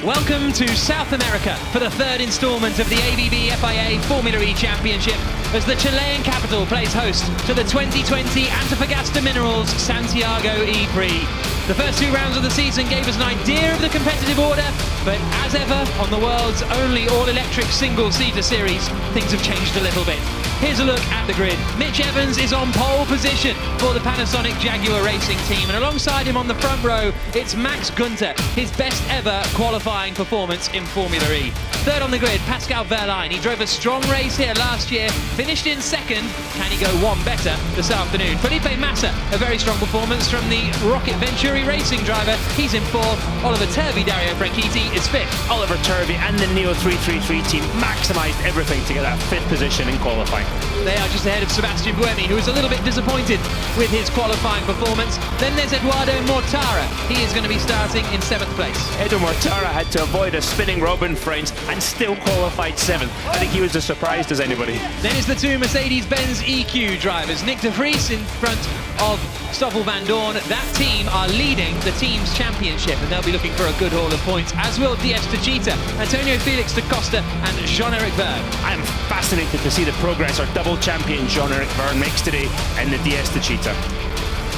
Welcome to South America for the third instalment of the ABB FIA Formula E Championship as the Chilean capital plays host to the 2020 Antofagasta Minerals Santiago E-Prix. The first two rounds of the season gave us an idea of the competitive order, but as ever on the world's only all-electric single-seater series, things have changed a little bit. Here's a look at the grid. Mitch Evans is on pole position for the Panasonic Jaguar Racing team, and alongside him on the front row, it's Max Günther, his best ever qualifying performance in Formula E. Third on the grid, Pascal Wehrlein. He drove a strong race here last year, finished in second. Can he go one better this afternoon? Felipe Massa, a very strong performance from the Rocket Venturi Racing driver. He's in fourth. Oliver Turvey, Dario Franchitti is fifth. Oliver Turvey and the Neo 333 team maximised everything to get that fifth position in qualifying. They are just ahead of Sebastian Buemi, who is a little bit disappointed with his qualifying performance. Then there's Eduardo Mortara. He is going to be starting in seventh place. Edu Mortara had to avoid a spinning Robin Freins and still qualified seventh. I think he was as surprised as anybody. Then is the two Mercedes-Benz EQ drivers. Nick de Vries in front of Stoffel van Dorn. That team are leading the team's championship, and they'll be looking for a good haul of points, as will DS Techeetah, Antonio Felix da Costa and Jean-Eric Vergne. I am fascinated to see the progress our double champion Jean-Eric Vergne makes today in the DS Techeetah.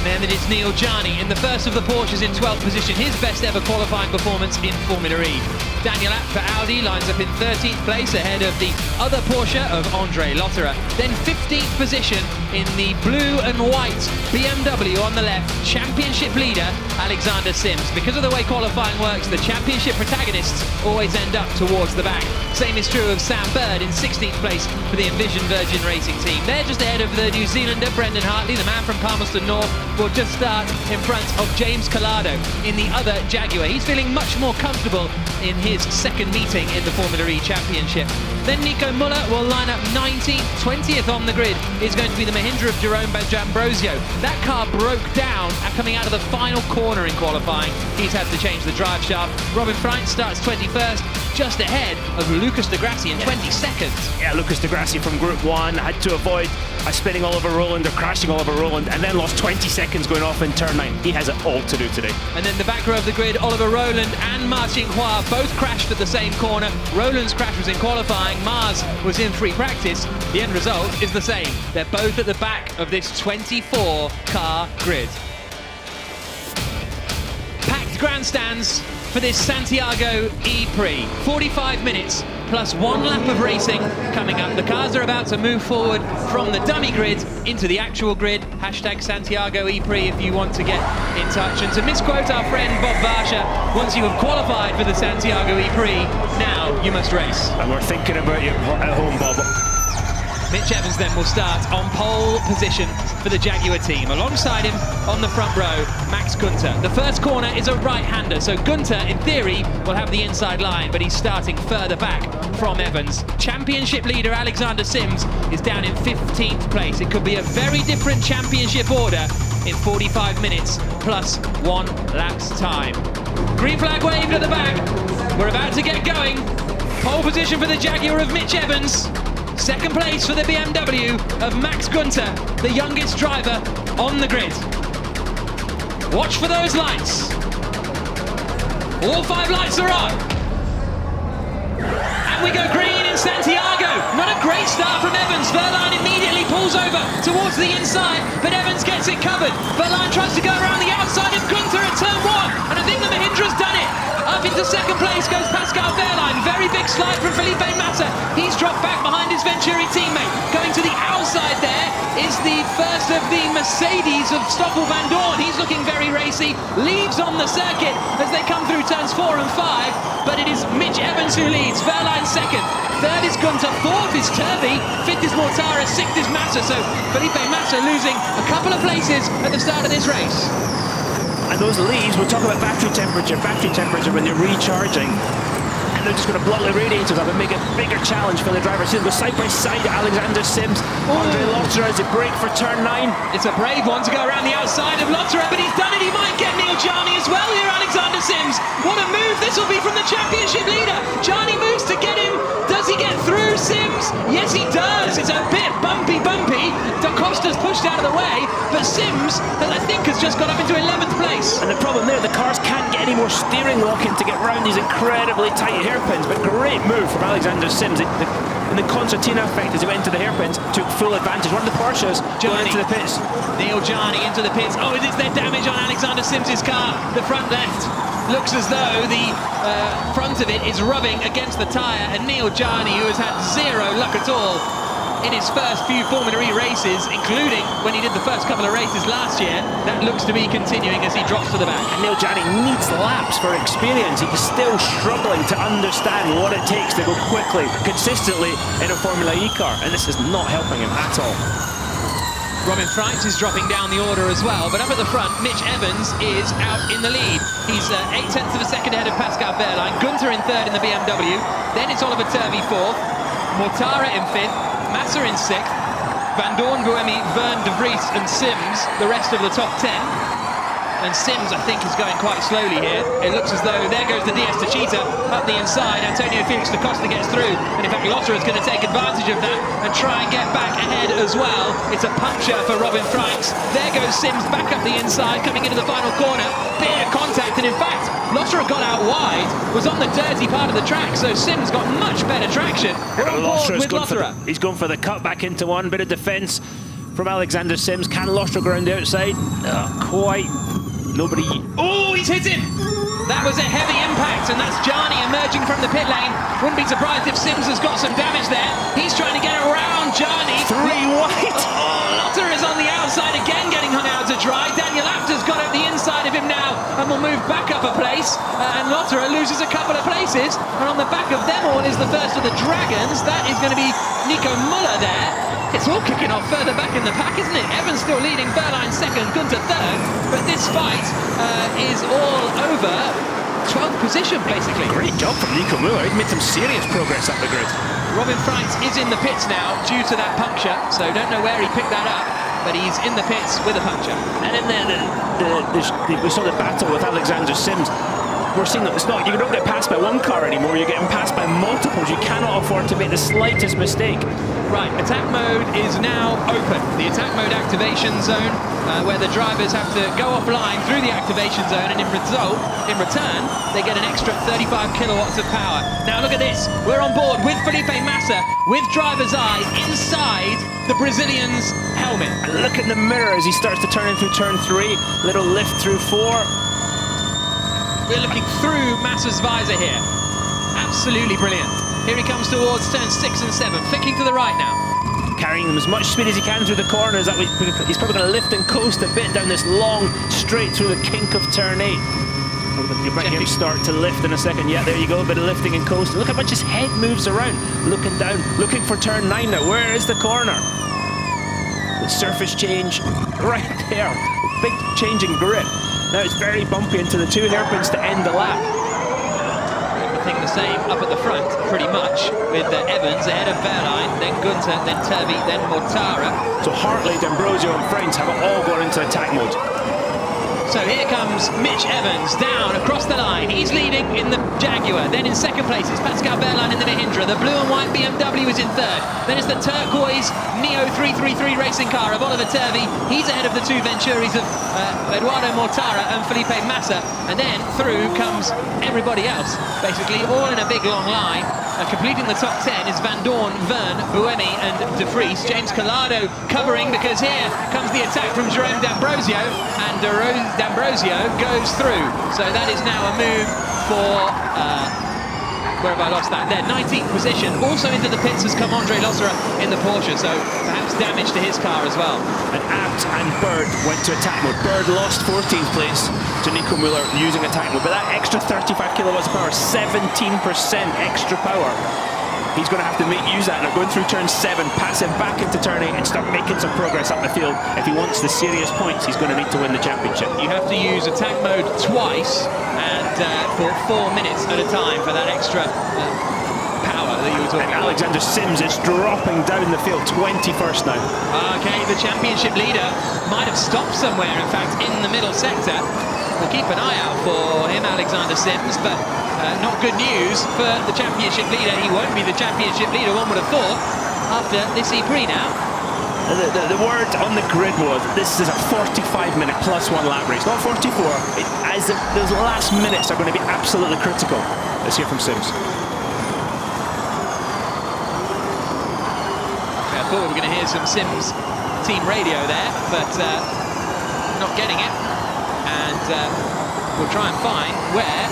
And then it's Neil Gianni in the first of the Porsches in 12th position, his best ever qualifying performance in Formula E. Daniel Abt for Audi lines up in 13th place ahead of the other Porsche of Andre Lotterer. Then 15th position in the blue and white BMW on the left, championship leader Alexander Sims. Because of the way qualifying works, the championship protagonists always end up towards the back. Same is true of Sam Bird in 16th place for the Envision Virgin Racing team. They're just ahead of the New Zealander Brendan Hartley, the man from Palmerston North, will just start in front of James Collado in the other Jaguar. He's feeling much more comfortable in his second meeting in the Formula E Championship. Then Nico Muller will line up 19th. 20th on the grid is going to be the Mahindra of Jerome D'Ambrosio. That car broke down coming out of the final corner in qualifying. He's had to change the drive shaft. Robin Freins starts 21st, just ahead of Lucas Di Grassi in 22nd. Yeah, Lucas Di Grassi from Group 1 had to avoid a spinning Oliver Rowland or crashing Oliver Rowland, and then lost 20 seconds going off in turn 9. He has it all to do today. And then the back row of the grid, Oliver Rowland and Martin Hua both crashed at the same corner. Rowland's crash was in qualifying, Mars was in free practice. The end result is the same. They're both at the back of this 24-car grid. Packed grandstands for this Santiago E-Prix. 45 minutes plus one lap of racing coming up. The cars are about to move forward from the dummy grid into the actual grid. Hashtag Santiago E-Prix if you want to get in touch. And to misquote our friend Bob Varsha, once you have qualified for the Santiago E-Prix, now you must race. And we're thinking about you at home, Bob. Mitch Evans then will start on pole position for the Jaguar team. Alongside him on the front row, Max Günther. The first corner is a right-hander, so Günther, in theory, will have the inside line, but he's starting further back from Evans. Championship leader Alexander Sims is down in 15th place. It could be a very different championship order in 45 minutes plus one lap's time. Green flag waved at the back. We're about to get going. Pole position for the Jaguar of Mitch Evans. Second place for the BMW of Max Günther, the youngest driver on the grid. Watch for those lights. All 5 lights are on. And we go green in Santiago. Not a great start from Evans. Wehrlein immediately pulls over towards the inside, but Evans gets it covered. Wehrlein tries to go around the outside of Günther at turn 1, and I think the Mahindra's done it. Up into second place goes Pascal Wehrlein. Very big slide from Felipe Massa. He's dropped back behind his Venturi teammate. Going to the outside there is the first of the Mercedes of Stoffel van Dorn. He's looking very racy. Leaves on the circuit as they come through turns 4 and 5. But it is Mitch Evans who leads. Wehrlein second. Third is Günther. Fourth is Turvey. Fifth is Mortara. Sixth is Massa. So Felipe Massa losing a couple of places at the start of this race. And those leaves, we'll talk about battery temperature when they're recharging. And they're just going to blow the radiators up and make a bigger challenge for the driver. So they'll go side by side, Alexander Sims, Andre Lotterer as they break for turn 9. It's a brave one to go around the outside of Lotterer, but he's done it. He might get Neil Gianni as well here, Alexander Sims. What a move this will be from the championship leader. Gianni moves to get him. Does he get through Sims? Yes, he does. It's a bit bumpy. Da Costa's pushed pushed out of the way, but Sims, I think, has just got up into 11th place. And the problem there, the cars can't get any more steering locking to get round these incredibly tight hairpins, but great move from Alexander Sims. In the concertina effect as he went into the hairpins, took full advantage. One of the Porsches going into the pits. Neil Jarni into the pits. Oh, is there damage on Alexander Sims's car? The front left looks as though the front of it is rubbing against the tyre, and Neil Jarni, who has had zero luck at all in his first few Formula E races, including when he did the first couple of races last year, that looks to be continuing as he drops to the back. And Neil Jarni needs laps for experience. He's still struggling to understand what it takes to go quickly, consistently in a Formula E car, and this is not helping him at all. Robin Freitz is dropping down the order as well, but up at the front, Mitch Evans is out in the lead. He's 0.8 of a second ahead of Pascal Wehrlein. Gunther in third in the BMW. Then it's Oliver Turvey fourth. Mortara in fifth. Massa in sixth. Van Dorn, Buemi, Vern, De Vries and Sims, the rest of the top 10. And Sims, I think, is going quite slowly here. It looks as though there goes the DS Techeetah up the inside. Antonio Felix da Costa gets through. And in fact, Lotter is going to take advantage of that and try and get back ahead as well. It's a puncture for Robin Freitz. There goes Sims back up the inside, coming into the final corner. Bit of contact, and in fact, Lotter got out wide, was on the dirty part of the track, so Sims got much better traction. We're on board with Lotter. He's going for the cut back into one. Bit of defence from Alexander Sims. Can Lotter go around the outside? Quite. Nobody. Oh, he's hit him! That was a heavy impact, and that's Jarni emerging from the pit lane. Wouldn't be surprised if Sims has got some damage there. He's trying to get around Jarni. 3 wide. Oh, Lotter is on the outside again, getting hung out to dry. Daniel Apter's got at the inside of him now, and will move back up a place. And Lotter loses a couple of places. And on the back of them all is the first of the Dragons. That is going to be Nico Muller there. It's all kicking off further back in the pack, isn't it? Evans still leading, Wehrlein second, Gunther third. But this fight is all over 12th position, basically. Great job from Nico Muller. He's made some serious progress up the grid. Robin Freitz is in the pits now due to that puncture, so don't know where he picked that up, but he's in the pits with a puncture. And in there, we saw the battle with Alexander Sims. We're seeing that it's not, you don't get passed by one car anymore, you're getting passed by multiples. You cannot afford to make the slightest mistake. Right, attack mode is now open. The attack mode activation zone, where the drivers have to go offline through the activation zone, and in return, they get an extra 35 kilowatts of power. Now look at this, we're on board with Felipe Massa, with driver's eye inside the Brazilian's helmet. And look at the mirror as he starts to turn in through turn 3, little lift through 4. We're looking through Massa's visor here. Absolutely brilliant. Here he comes towards turns 6 and 7, flicking to the right now. Carrying them as much speed as he can through the corners. He's probably going to lift and coast a bit down this long straight through the kink of turn 8. You'll bring him start to lift in a second. Yeah, there you go, a bit of lifting and coasting. Look how much his head moves around. Looking down, looking for turn 9 now. Where is the corner? The surface change right there. Big change in grip. Now it's very bumpy into the 2 hairpins to end the lap. Everything the same up at the front, pretty much, with Evans ahead of Wehrlein, then Gunther, then Turvey, then Mortara. So Hartley, D'Ambrosio and Freitz have all gone into attack mode. So here comes Mitch Evans down across the line. He's leading in the Jaguar. Then in second place is Pascal Wehrlein in the Mahindra. The blue and white BMW is in third. Then it's the turquoise Neo 333 racing car of Oliver Turvey. He's ahead of the 2 Venturis of Eduardo Mortara and Felipe Massa. And then through comes everybody else, basically all in a big long line. Completing the top 10 is Van Dorn, Vern, Buemi and De Vries. James Collado covering, because here comes the attack from Jerome D'Ambrosio, and D'Ambrosio goes through. So that is now a move for, where have I lost that? There, 19th position. Also into the pits has come Andre Lossera in the Porsche, so perhaps damage to his car as well. And Abt and Bird went to attack mode. Bird lost 14th place to Nico Muller using attack mode, but that extra 35 kilowatts of power, 17% extra power. He's going to have to use that. Now going through turn 7, pass him back into turn 8 and start making some progress up the field. If he wants the serious points, he's going to need to win the championship. You have to use attack mode twice, and for 4 minutes at a time for that extra power that you were talking about. Alexander Sims is dropping down the field, 21st now. Okay, the championship leader might have stopped somewhere, in fact, in the middle sector. We'll keep an eye out for him, Alexander Sims, but not good news for the championship leader. He won't be the championship leader, one would have thought, after this E-Prix now. The word on the grid was this is a 45-minute +1 lap race, not 44. As those last minutes are going to be absolutely critical. Let's hear from Sims. I thought we were going to hear some Sims team radio there, but not getting it. And we'll try and find where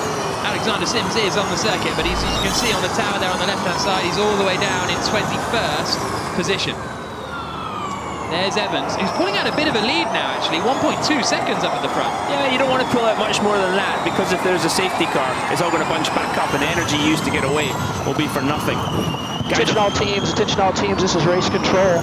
Alexander Sims is on the circuit, but he's, as you can see on the tower there on the left-hand side, he's all the way down in 21st position. There's Evans, who's pulling out a bit of a lead now, actually, 1.2 seconds up at the front. Yeah, you don't want to pull out much more than that, because if there's a safety car, it's all going to bunch back up, and the energy used to get away will be for nothing. Attention all teams, this is race control.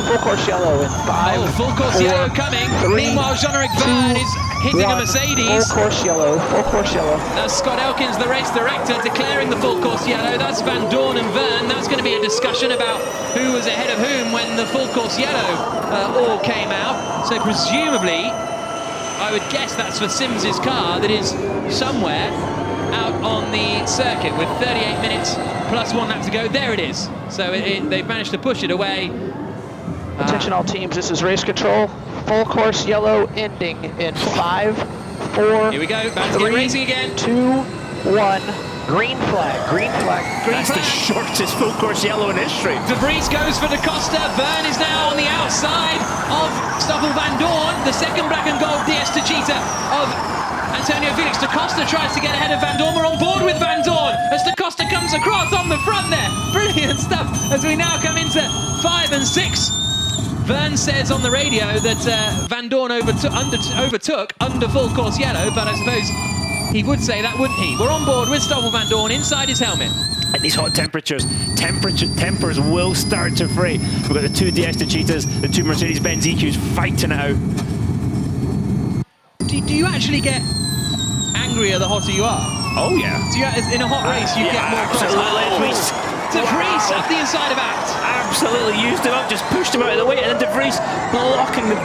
Full course yellow in 5, Oh, full course 4, yellow coming. 3, Meanwhile, Jean-Eric Verne is hitting 1, a Mercedes. Full course yellow, full course yellow. That's Scott Elkins, the race director, declaring the full course yellow. That's Van Dorn and Verne. That's going to be a discussion about who was ahead of whom when the full course yellow all came out. So presumably, I would guess that's for Sims's car that is somewhere out on the circuit with 38 minutes +1 lap to go. There it is. So they've managed to push it away. Attention all teams, this is race control. Full course yellow ending in 5, 4, Here we go, back to 3, racing again. 2, 1. Green flag, green flag. That's the shortest full course yellow in history. De Vries goes for Da Costa. Verne is now on the outside of Stoffel Van Dorn. The second black and gold DS Techeetah of Antonio Felix. Da Costa tries to get ahead of Van Dorn. We're on board with Van Dorn as Da Costa comes across on the front there. Brilliant stuff as we now come into 5 and 6. Verne says on the radio that Van Dorn overtook under full course yellow, but I suppose he would say that, wouldn't he? We're on board with Stoffel Van Dorn inside his helmet. At these hot temperatures, tempers will start to fray. We've got the 2 DS Techeetahs, the 2 Mercedes-Benz EQs fighting it out. Do you actually get angrier the hotter you are? Oh yeah. Do you, in a hot race, you get more cross. Absolutely. De Vries up the inside of Act. Absolutely used him up, just pushed him out of the way, and then De Vries blocking the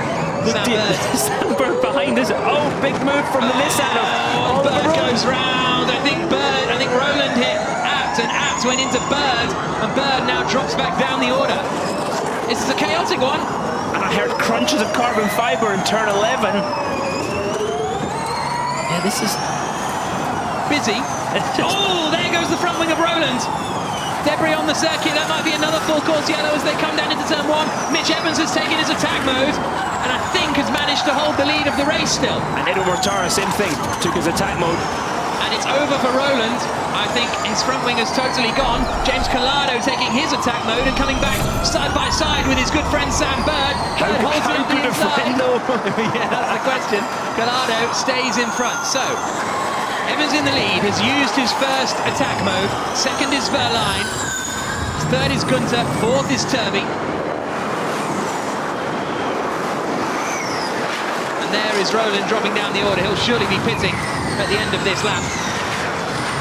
Sandberg behind us. Oh, big move from the Nissan. Oh, Bird goes round. I think Roland hit Apt, and Apt went into Bird, and Bird now drops back down the order. This is a chaotic one. And I heard crunches of carbon fibre in turn 11. Yeah, this is busy. Oh, there goes the front wing of Roland. Debris on the circuit, that might be another full course yellow as they come down into turn 1. Mitch Evans has taken his attack mode and I think has managed to hold the lead of the race still. And Edo Mortara, same thing, took his attack mode. And it's over for Roland. I think his front wing is totally gone. James Collado taking his attack mode and coming back side by side with his good friend Sam Bird. Bird holds it on the inside. Yeah, that's the question. Collado stays in front. So Evans in the lead, has used his first attack mode. Second is Verline. Third is Gunter. Fourth is Turvey. And there is Roland dropping down the order. He'll surely be pitting at the end of this lap.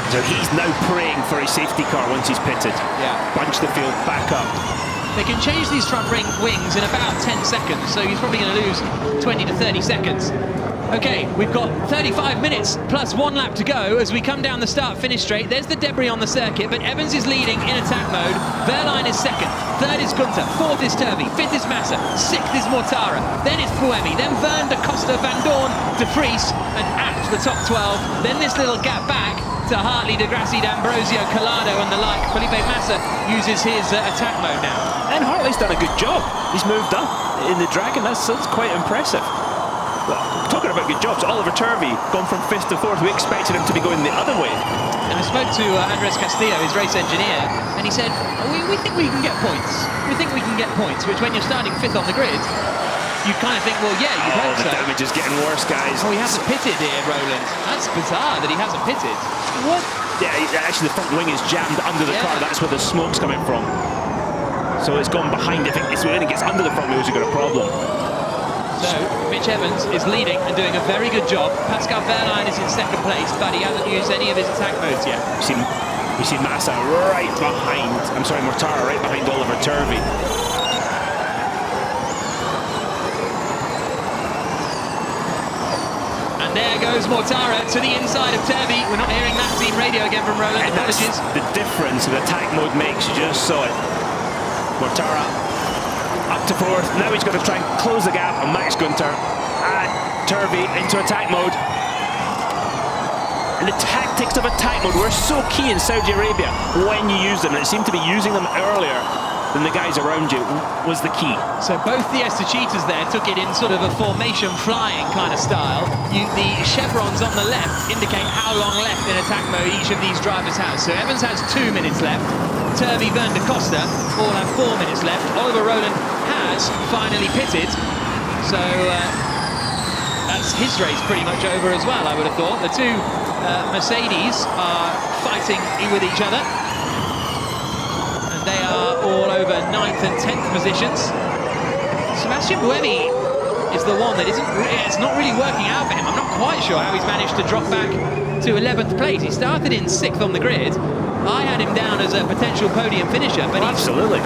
So he's now praying for his safety car once he's pitted. Yeah. Bunch the field back up. They can change these front wings in about 10 seconds, so he's probably going to lose 20 to 30 seconds. Okay, we've got 35 minutes plus 1 lap to go as we come down the start-finish straight. There's the debris on the circuit, but Evans is leading in attack mode. Verline is second. Third is Gunter. Fourth is Turvey. Fifth is Massa. Sixth is Mortara. Then it's Buemi. Then Verne, Da Costa, Van Dorn, De Vries, and Apt the top 12. Then this little gap back to Hartley, De Grassi, D'Ambrosio, Collado and the like. Felipe Massa uses his attack mode now. And Hartley's done a good job. He's moved up in the Dragon. That's quite impressive. Well, talking about good jobs, Oliver Turvey gone from 5th to 4th. We expected him to be going the other way. And I spoke to Andres Castillo, his race engineer, and he said, we think we can get points. We think we can get points, which when you're starting 5th on the grid, you kind of think, well, yeah, you hope so. The damage is getting worse, guys. Oh, he hasn't pitted here, Roland. That's bizarre that he hasn't pitted. What? Yeah, actually the front wing is jammed under the car. That's where the smoke's coming from. So it's gone behind. If when it gets under the front wheels, you've got a problem. So Mitch Evans is leading and doing a very good job. Pascal Verline is in second place, but he hasn't used any of his attack modes yet. We see Massa right behind, Mortara right behind Oliver Turvey. And there goes Mortara to the inside of Turvey. We're not hearing that team radio again from Roland. And Apologies. that's the difference that attack mode makes. You just saw it. Mortara Up to fourth. Now he's got to try and close the gap on Max Günther. Turvey into attack mode. And the tactics of attack mode were so key in Saudi Arabia when you use them. And it seemed to be using them earlier than the guys around you was the key. So both the Cheetahs there took it in sort of a formation flying kind of style. The chevrons on the left indicate how long left in attack mode each of these drivers has. So Evans has 2 minutes left. Turvey, Van de Costa all have 4 minutes left. Oliver Rowland has finally pitted. So that's his race pretty much over as well, I would have thought. The two Mercedes are fighting with each other. They are all over 9th and 10th positions. Sebastian Buemi is the one that it's not really working out for him. I'm not quite sure how he's managed to drop back to 11th place. He started in 6th on the grid. I had him down as a potential podium finisher, but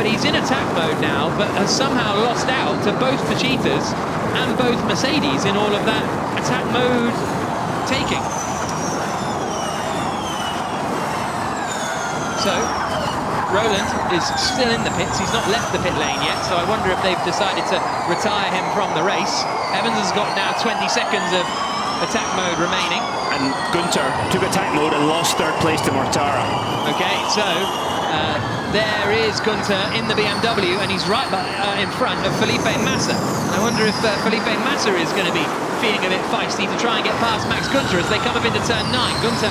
he's in attack mode now, but has somehow lost out to both the Cheetahs and both Mercedes in all of that attack mode taking. So Rowland is still in the pits. He's not left the pit lane yet, so I wonder if they've decided to retire him from the race. Evans has got now 20 seconds of attack mode remaining. And Günther took attack mode and lost 3rd place to Mortara. Okay, so there is Günther in the BMW, and he's right in front of Felipe Massa. And I wonder if Felipe Massa is going to be feeling a bit feisty to try and get past Max Günther as they come up into turn 9. Günther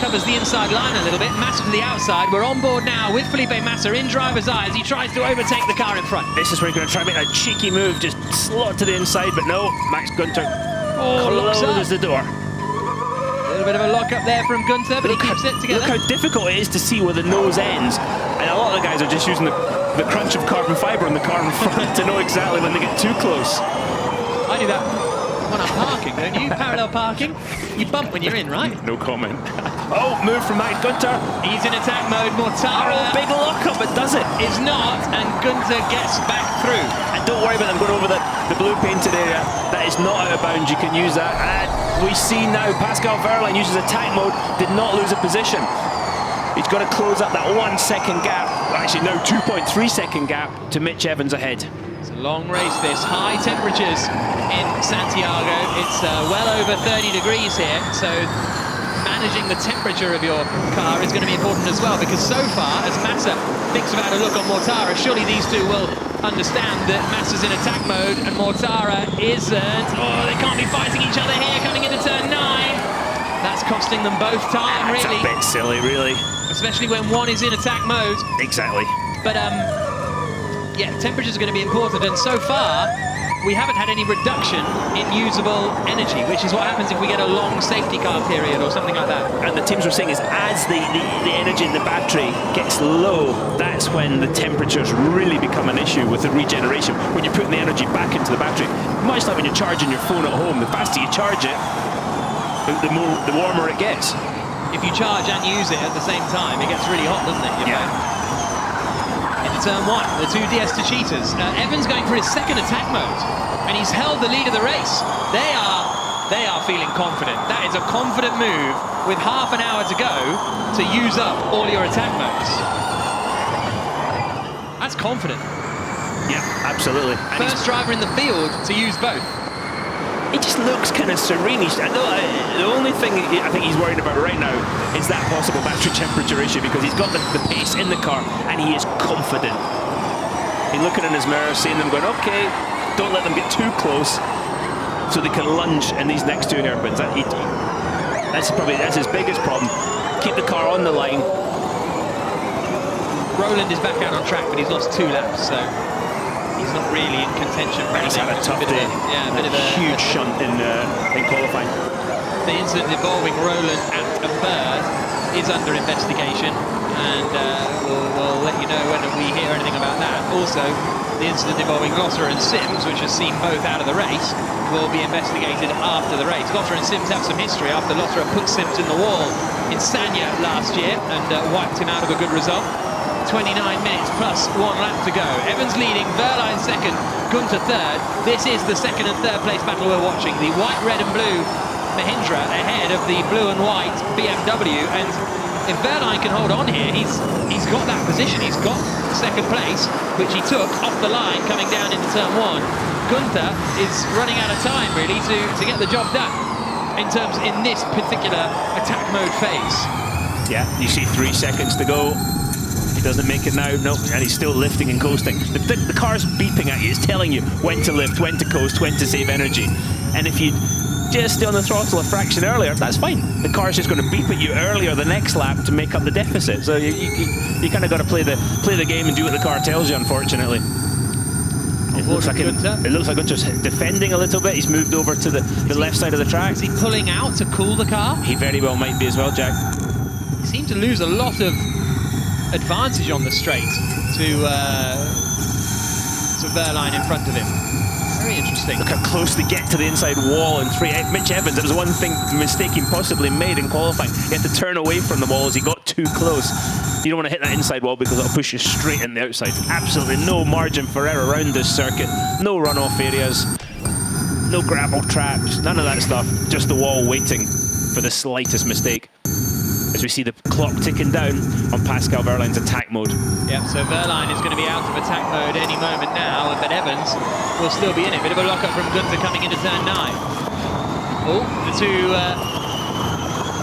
covers the inside line a little bit, Massa to the outside. We're on board now with Felipe Massa in driver's eye as he tries to overtake the car in front. This is where he's going to try and make a cheeky move, just slot to the inside, but no, Max Günther closes the door. A little bit of a lock up there from Günther, but he keeps it together. Look how difficult it is to see where the nose ends. And a lot of the guys are just using the crunch of carbon fibre on the car in front to know exactly when they get too close. I do that when I'm parking, don't you? Parallel parking. You bump when you're in, right? No comment. Oh, move from Max Günther. He's in attack mode. Mortara. Oh, big lock-up, but does it? Is not, and Günther gets back through. And don't worry about them going over the blue painted area. That is not out of bounds. You can use that. And we see now Pascal Wehrlein uses attack mode, did not lose a position. He's got to close up that 1 second gap. Actually, no, 2.3 second gap to Mitch Evans ahead. It's a long race, this. High temperatures in Santiago. It's well over 30 degrees here, so managing the temperature of your car is going to be important as well, because so far, as Massa thinks about a look on Mortara, surely these two will understand that Massa's in attack mode and Mortara isn't. Oh, they can't be fighting each other here coming into turn 9. That's costing them both time, really. It's a bit silly, really. Especially when one is in attack mode. Exactly. But, yeah, temperature's going to be important, and so far, we haven't had any reduction in usable energy, which is what happens if we get a long safety car period or something like that. And the teams were saying is as the energy in the battery gets low, that's when the temperatures really become an issue with the regeneration. When you're putting the energy back into the battery, much like when you're charging your phone at home, the faster you charge it, the warmer it gets. If you charge and use it at the same time, it gets really hot, doesn't it? Yeah. Into turn 1, the two DS Cheetahs. Evans going for his second attack mode, and he's held the lead of the race. They are feeling confident. That is a confident move with half an hour to go to use up all your attack modes. That's confident. Yeah, absolutely. And first driver in the field to use both. He just looks kind of serene. The only thing I think he's worried about right now is that possible battery temperature issue, because he's got the pace in the car and he is confident. He's looking in his mirror, seeing them going, okay, don't let them get too close so they can lunge in these next two hairpins. That's his biggest problem. Keep the car on the line. Rowland is back out on track, but he's lost 2 laps, so he's not really in contention. He's had a tough day. A bit of a huge shunt in qualifying. The incident involving Rowland at a bird is under investigation, and we'll let you know when we hear anything about that. Also, the incident involving Glosser and Sims, which has seen both out of the race, will be investigated after the race. Glosser and Sims have some history after Glosser put Sims in the wall in Sanya last year and wiped him out of a good result. 29 minutes plus 1 lap to go. Evans leading, Wehrlein second, Günther third. This is the second and third place battle we're watching. The white, red and blue Mahindra ahead of the blue and white BMW, and if Wehrlein can hold on here, he's got that position. He's got second place, which he took off the line coming down into turn 1. Gunther is running out of time really to get the job done in this particular attack mode phase. Yeah, you see 3 seconds to go. He doesn't make it now, no, and he's still lifting and coasting. The car's beeping at you, it's telling you when to lift, when to coast, when to save energy. And if you just stay on the throttle a fraction earlier, that's fine. The car's just going to beep at you earlier the next lap to make up the deficit. So you kind of got to play the game and do what the car tells you, unfortunately. It looks like Gunther's defending a little bit. He's moved over to the left side of the track. Is he pulling out to cool the car? He very well might be as well, Jack. He seemed to lose a lot of advantage on the straight to Wehrlein in front of him. Very interesting. Look how close they get to the inside wall in 3. Mitch Evans, it was one mistake he possibly made in qualifying. He had to turn away from the wall as he got too close. You don't want to hit that inside wall because it'll push you straight in the outside. Absolutely no margin for error around this circuit. No runoff areas, no gravel traps, none of that stuff. Just the wall waiting for the slightest mistake. As we see the clock ticking down on Pascal Wehrlein's attack mode. Yeah, so Wehrlein is going to be out of attack mode any moment now, but Evans will still be in it. Bit of a lock-up from Gunther coming into turn 9. Oh, the two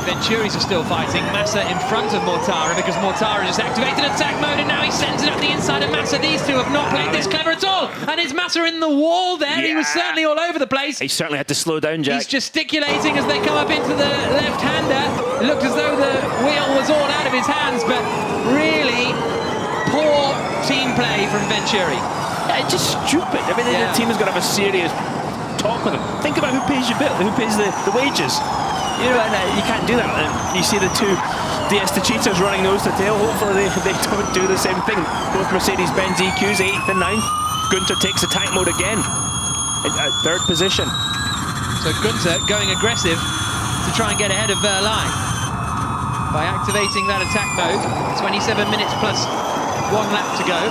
Venturis are still fighting. Massa in front of Mortara because Mortara just activated attack mode and now he sends it up the inside of Massa. These two have not played this clever at all. And is Massa in the wall there? Yeah. He was certainly all over the place. He certainly had to slow down, Jack. He's gesticulating as they come up into the left-hander. It looked as though the wheel was all out of his hands, but really poor team play from Venturi. Yeah, it's just stupid. I mean, the team has got to have a serious talk with him. Think about who pays your bill, who pays the wages. You know, you can't do that. You see the two DS Cheetahs running nose to tail. Hopefully they don't do the same thing. Both Mercedes-Benz EQs, 8th and 9th. Gunther takes attack mode again at 3rd position. So Gunther going aggressive to try and get ahead of Wehrlein by activating that attack mode. 27 minutes plus 1 lap to go.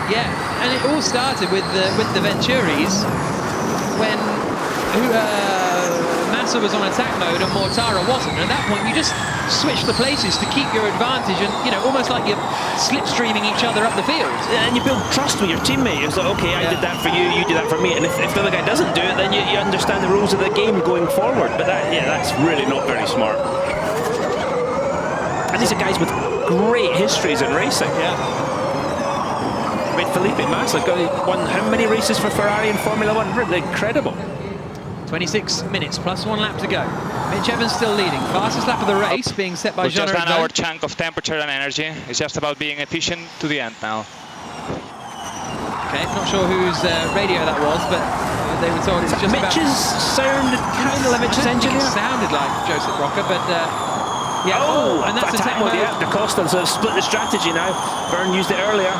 Yeah, and it all started with the Venturis when Massa was on attack mode and Mortara wasn't. And at that point, you just switch the places to keep your advantage, and almost like you're slipstreaming each other up the field. And you build trust with your teammate. It's like, okay, I did that for you, you do that for me. And if the other guy doesn't do it, then you understand the rules of the game going forward. But that's really not very smart. And these are guys with great histories in racing. Yeah. I mean, Felipe Massa won how many races for Ferrari in Formula 1? Really incredible. 26 minutes plus 1 lap to go. Mitch Evans still leading. Fastest lap of the race being set by Jean. We've just done our chunk of temperature and energy. It's just about being efficient to the end now. Okay, not sure whose radio that was, but they were told it's just Mitch's sounded kind of like Mitch's engineer. It sounded like Joseph Rocker, but yeah. Oh, and that's attack mode. Yeah, Da Costa, so split the strategy now. Byrne used it earlier.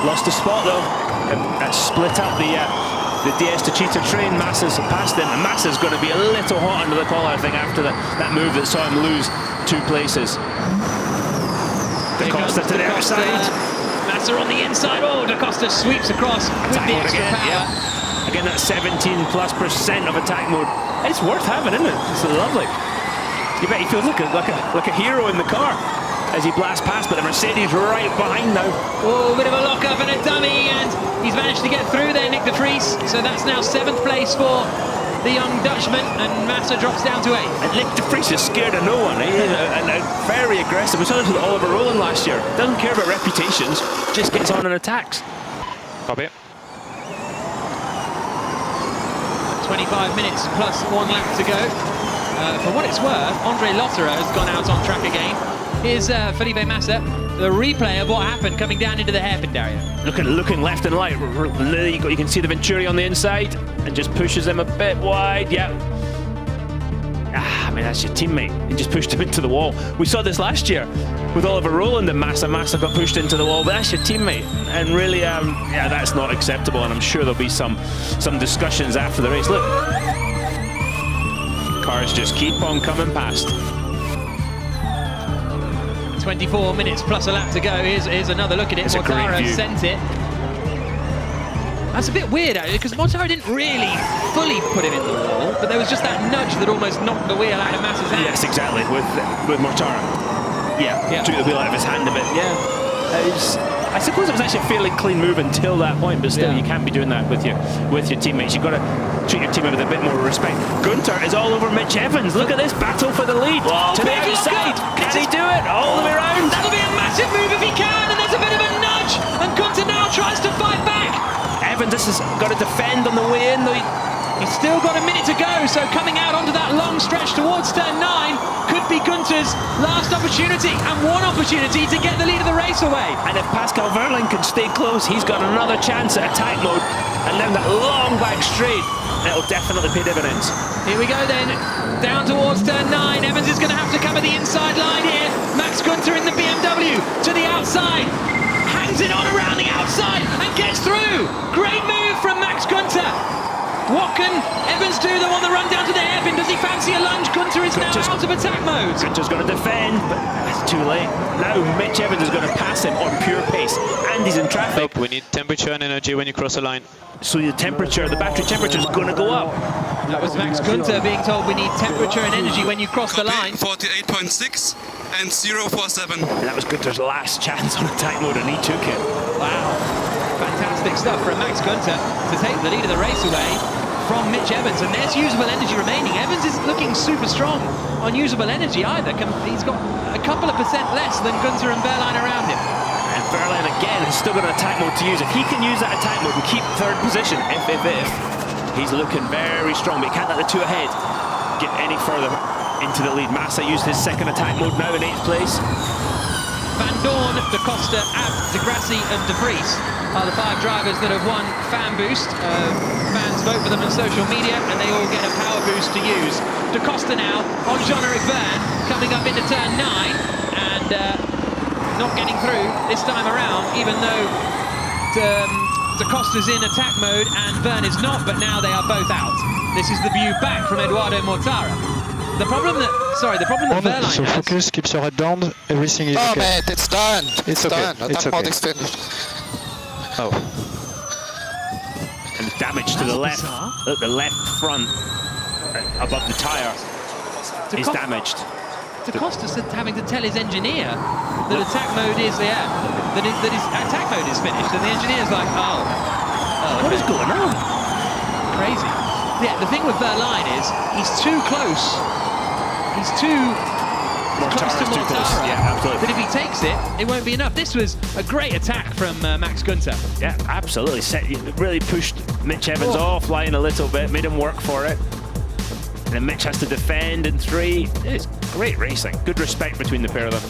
Lost the spot though. That split up the DS Cheetah train. Massa's passed him, and Massa's going to be a little hot under the collar, I think, after that move that saw him lose 2 places. Da Costa to the outside. Massa on the inside. Oh, Da Costa sweeps across with the extra power. Yeah. Again, that 17+% of attack mode. It's worth having, isn't it? It's lovely. You bet he feels like a hero in the car as he blasts past, but the Mercedes right behind now. Oh, a bit of a lock-up and a dummy, and he's managed to get through there, Nick de Vries. So that's now 7th place for the young Dutchman, and Massa drops down to 8th. And Nick de Vries is scared of no one. He's very aggressive. We saw this with Oliver Rowland last year. Doesn't care about reputations, just gets on and attacks. Copy. 25 minutes plus 1 lap to go. For what it's worth, Andre Lotterer has gone out on track again. Here's Felipe Massa, the replay of what happened coming down into the hairpin, Dario. Looking left and right. You can see the Venturi on the inside and just pushes him a bit wide. Yeah. I mean, that's your teammate. He just pushed him into the wall. We saw this last year with Oliver Rowland and Massa. Massa got pushed into the wall, but that's your teammate. And really, yeah, that's not acceptable. And I'm sure there'll be some discussions after the race. Look, cars just keep on coming past. 24 minutes plus a lap to go. Here's another look at it. Mortara sent it. That's a bit weird, actually, because Mortara didn't really fully put him in the wall. but there was just that nudge that almost knocked the wheel out of Massa's hand. Yes, exactly, with Mortara. Yeah, took the wheel out of his hand a bit. Yeah. I suppose it was actually a fairly clean move until that point, but still, you can't be doing that with your teammates. You've got to treat your teammate with a bit more respect. Gunter is all over Mitch Evans. Look at this battle for the lead. Whoa, to the outside. Can he do it all the way around? That'll be a massive move if he can, and there's a bit of a nudge, and Gunter now tries to fight back. Evans has got to defend on the way in. He's still got a minute to go, so coming out onto that long stretch towards turn 9 could be Gunter's last opportunity, and one opportunity to get the lead of the race away. And if Pascal Wehrlein can stay close, he's got another chance at attack mode, and then that long back straight, it'll definitely pay dividends. Here we go then, down towards turn 9. Evans is going to have to cover the inside line here. Max Gunter in the BMW to the outside, hangs it on around the outside and gets through. Great move from Max Gunter. What can Evans do though on the run down to the hairpin? Does he fancy a lunge? Gunter is now out of attack mode. Gunter's going to defend, but it's too late. Now Mitch Evans is going to pass him on pure pace, and he's in traffic. Look, we need temperature and energy when you cross a line. So the battery temperature is going to go up. That was Max Gunter being told we need temperature and energy when you cross the line. 48.6 and 047. And that was Gunter's last chance on attack mode, and he took it. Wow, fantastic stuff from Max Gunter to take the lead of the race away from Mitch Evans, and there's usable energy remaining. Evans isn't looking super strong on usable energy either. He's got a couple of % less than Gunter and Wehrlein around him. And Wehrlein again has still got an attack mode to use. If he can use that attack mode and keep third position, if, he's looking very strong, but he can't let the two ahead get any further into the lead. Massa used his second attack mode now in 8th place. Van Dorn, De Costa, Abt, De Grassi and De Vries are the 5 drivers that have won Fan Boost. Fans vote for them on social media and they all get a power boost to use. De Costa now on Jean-Eric Verne coming up into turn 9 and not getting through this time around, even though De Costa's in attack mode and Verne is not, but now they are both out. This is the view back from Eduardo Mortara. The problem that Wehrlein has... So focus, keeps your head down, everything is okay. Oh mate, it's done. It's okay. done. Attack mode is finished. Oh. And the damage to the left, the left front above the tyre is damaged. De Costa said having to tell his engineer that attack mode is that his attack mode is finished, and the engineer's like, What is going on? Crazy. Yeah, the thing with Wehrlein is he's too close. He's too close to Mortara. Yeah, absolutely. But if he takes it, it won't be enough. This was a great attack from Max Gunter. Yeah, absolutely. Really pushed Mitch Evans offline a little bit, made him work for it. And then Mitch has to defend in 3. It's great racing. Good respect between the pair of them.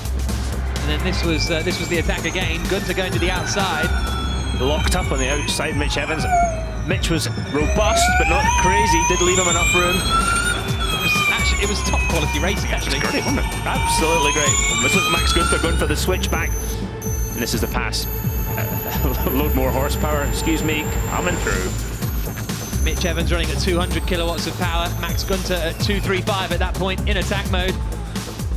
And then this was the attack again. Gunter going to the outside. Locked up on the outside, Mitch Evans. Mitch was robust, but not crazy. Did leave him enough room. It was top quality racing, actually. Great, wasn't it? Absolutely great. This was Max Gunter going for the switchback. And this is the pass. Load more horsepower, excuse me, coming through. Mitch Evans running at 200 kilowatts of power. Max Gunter at 235 at that point in attack mode.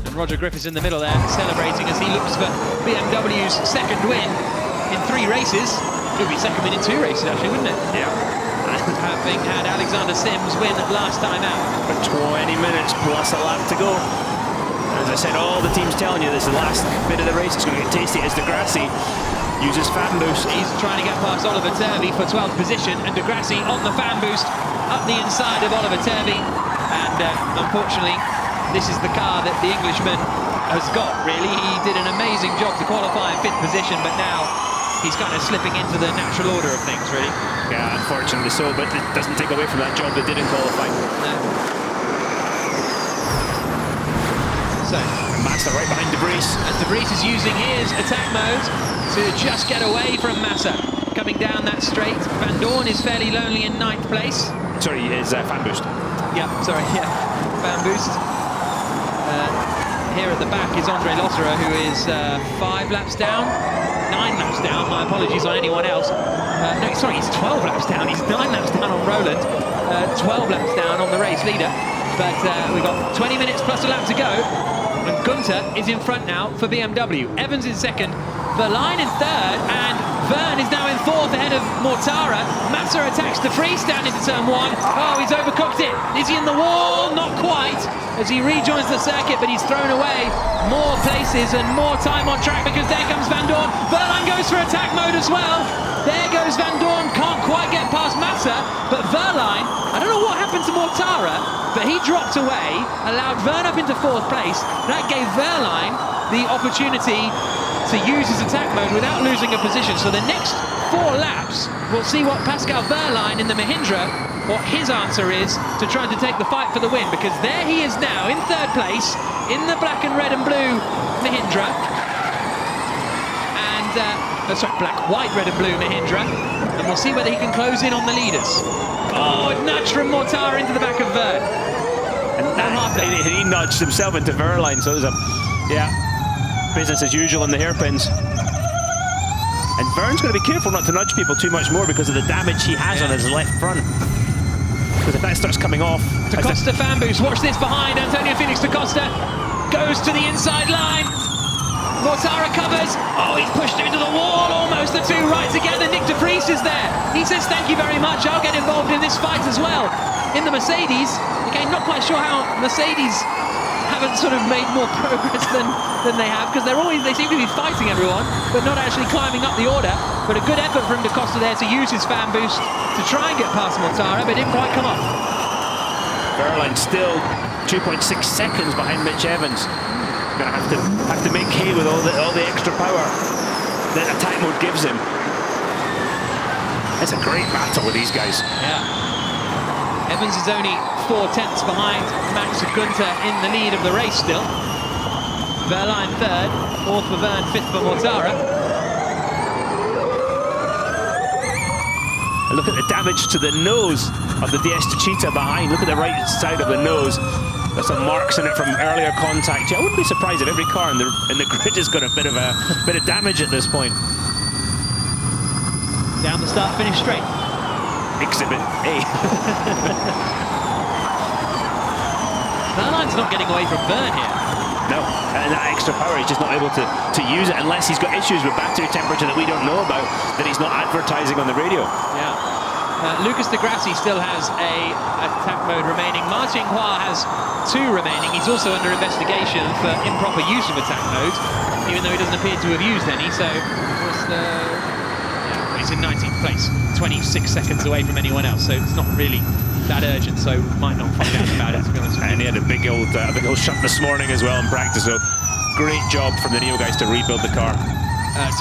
And Roger Griffiths in the middle there, celebrating as he looks for BMW's second win in 3 races. It would be second win in 2 races, actually, wouldn't it? Yeah. Having had Alexander Sims win last time out. For 20 minutes plus a lap to go. As I said, all the teams telling you this is the last bit of the race. It's going to get tasty as De Grassi uses fan boost. He's trying to get past Oliver Turvey for 12th position, and De Grassi on the fan boost up the inside of Oliver Turvey. And unfortunately, this is the car that the Englishman has got, really. He did an amazing job to qualify in 5th position, but now he's kind of slipping into the natural order of things, really. Yeah, unfortunately so, but it doesn't take away from that job that didn't qualify. No. So, Massa right behind De Vries. And De Vries is using his attack mode to just get away from Massa. Coming down that straight. Van Dorn is fairly lonely in 9th place. Sorry, his fan boost. Yeah, sorry, yeah. Fan boost. Here at the back is Andre Lotterer, who is 5 laps down. 9 laps down, my apologies on anyone else. No, sorry, he's 12 laps down. He's 9 laps down on Roland, 12 laps down on the race leader. But we've got 20 minutes plus a lap to go. And Gunter is in front now for BMW. Evans in second, Berline in third, and Verne is now in fourth ahead of Mortara. Massa attacks De Vries down into turn one. Oh, he's overcooked it. Is he in the wall? Not quite, as he rejoins the circuit, but he's thrown away more places and more time on track because there comes Van Dorn. Verline goes for attack mode as well. There goes Van Dorn, can't quite get past Massa, but Verline, I don't know what happened to Mortara, but he dropped away, allowed Verne up into fourth place. That gave Verline the opportunity to use his attack mode without losing a position. So the next 4 laps, we'll see what Pascal Verline in the Mahindra, what his answer is to trying to take the fight for the win, because there he is now in third place in the black and red and blue Mahindra. And, sorry, black, white, red and blue Mahindra. And we'll see whether he can close in on the leaders. Oh, nudge from Mortara into the back of Verne. And he nudged himself into Verline, so it was business as usual in the hairpins. And Verne's going to be careful not to nudge people too much more because of the damage he has on his left front. Because if that starts coming off... Da Costa fan boost, watch this behind. Antonio Felix Da Costa goes to the inside line. Mortara covers. Oh, he's pushed him into the wall almost. The two right together. Nick De Vries is there. He says, thank you very much. I'll get involved in this fight as well. In the Mercedes, again, not quite sure how Mercedes haven't sort of made more progress than they have, because they seem to be fighting everyone, but not actually climbing up the order. But a good effort from Da Costa there to use his fan boost to try and get past Mortara, but didn't quite come off. Verline still 2.6 seconds behind Mitch Evans. Going to have to make hay with all the extra power that attack mode gives him. It's a great battle with these guys. Yeah. Evans is only 4/10 behind Max Gunther in the lead of the race still. Verline third, fourth for Verne, fifth for Mortara. And look at the damage to the nose of the DS Cheetah behind. Look at the right side of the nose. There's some marks in it from earlier contact. Yeah, I wouldn't be surprised if every car in the grid has got a bit of damage at this point. Down the start, finish straight. Exhibit A. Verline's not getting away from Verne here. No, and that extra power, he's just not able to use it unless he's got issues with battery temperature that we don't know about, that he's not advertising on the radio. Yeah. Lucas de Grassi still has a attack mode remaining. Martin Hua has 2 remaining. He's also under investigation for improper use of attack mode, even though he doesn't appear to have used any. So he's in 19th place, 26 seconds away from anyone else. So it's not really that urgent. So might not find out about it, to be honest with you. And he had a big old shunt this morning as well in practice. So great job from the Neo guys to rebuild the car.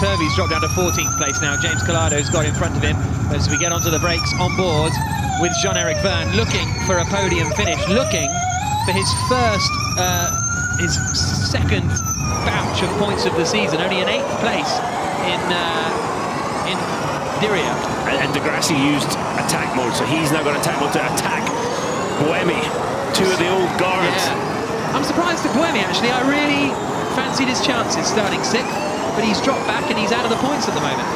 Turvey's dropped down to 14th place now. James Collado's got in front of him as we get onto the brakes on board with Jean-Eric Verne, looking for a podium finish, looking for his second batch of points of the season. Only an 8th place in Diriyah. And de Grassi used attack mode, so he's now got attack mode to attack Buemi, 2 of the old guards. Yeah. I'm surprised at Buemi, actually. I really fancied his chances starting 6th. But he's dropped back and he's out of the points at the moment.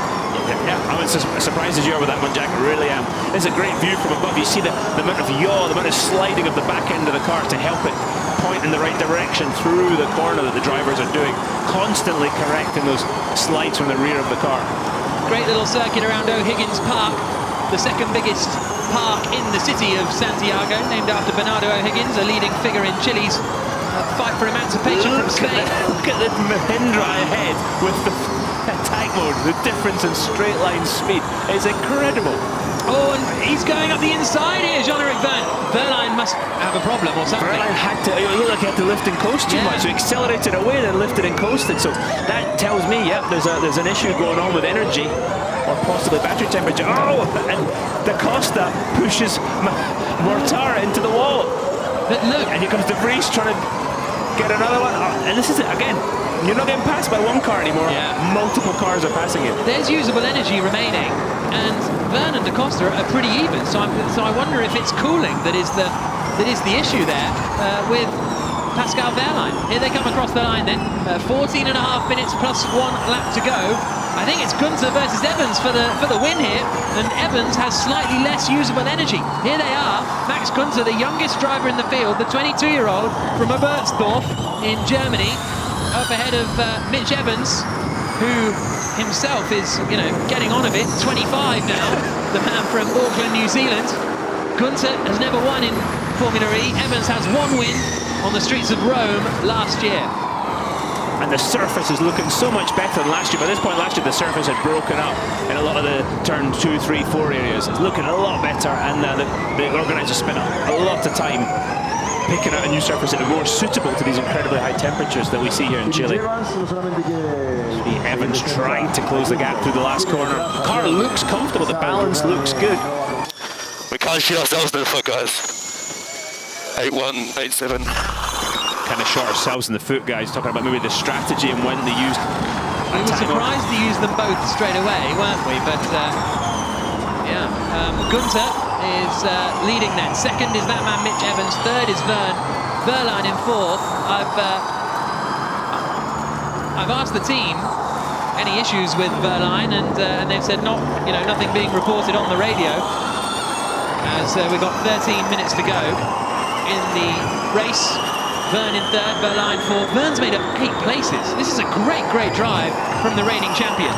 Yeah, I'm as surprised as you are with that one, Jack. I really am. It's a great view from above. You see the amount of yaw, the amount of sliding of the back end of the car to help it point in the right direction through the corner that the drivers are doing, constantly correcting those slides from the rear of the car. Great little circuit around O'Higgins Park, the second biggest park in the city of Santiago, named after Bernardo O'Higgins, a leading figure in Chile's fight for emancipation from Spain. Look at the Mahindra ahead with the attack mode. The difference in straight line speed is incredible. Oh, and he's going up the inside here, Jean-Eric Verne. Verline must have a problem or something. Verline it looked like he had to lift and coast too much, so he accelerated away and lifted and coasted. So that tells me, yep, there's an issue going on with energy or possibly battery temperature. Oh, and Da Costa pushes Mortara into the wall. But look, and here comes De Vries trying to get another one. Oh, and this is it again. You're not getting passed by one car anymore. Yeah. Multiple cars are passing you. There's usable energy remaining, and Verne and Da Costa are pretty even. So I wonder if it's cooling that is the issue there with Pascal Verline. Here they come across the line then. 14.5 minutes plus 1 lap to go. I think it's Gunther versus Evans for the win here, and Evans has slightly less usable energy. Here they are, Max Gunther, the youngest driver in the field, the 22-year-old from Oberstdorf in Germany, up ahead of Mitch Evans. who himself is, you know, getting on a bit. 25 now, the man from Auckland, New Zealand. Gunther has never won in Formula E. Evans has one win on the streets of Rome last year. And the surface is looking so much better than last year. By this point last year, the surface had broken up in a lot of the turn 2, 3, 4 areas. It's looking a lot better, and the organisers spent a lot of time picking out a new surface that is more suitable to these incredibly high temperatures that we see here in Chile. Evans trying to close the gap through the last corner. The car looks comfortable, the balance looks good. We can't shoot ourselves in the foot, guys. 8-1, 8-7. Kind of shot ourselves in the foot, guys, talking about maybe the strategy and when they used. We were surprised to use them both straight away, weren't we? But yeah, Gunther is leading then. Second is that man Mitch Evans. Third is Vern. Verline in fourth. I've asked the team any issues with Verline, and they've said nothing being reported on the radio. As we've got 13 minutes to go in the race. Vern in third, Verline fourth. Vern's made up 8 places. This is a great drive from the reigning champion.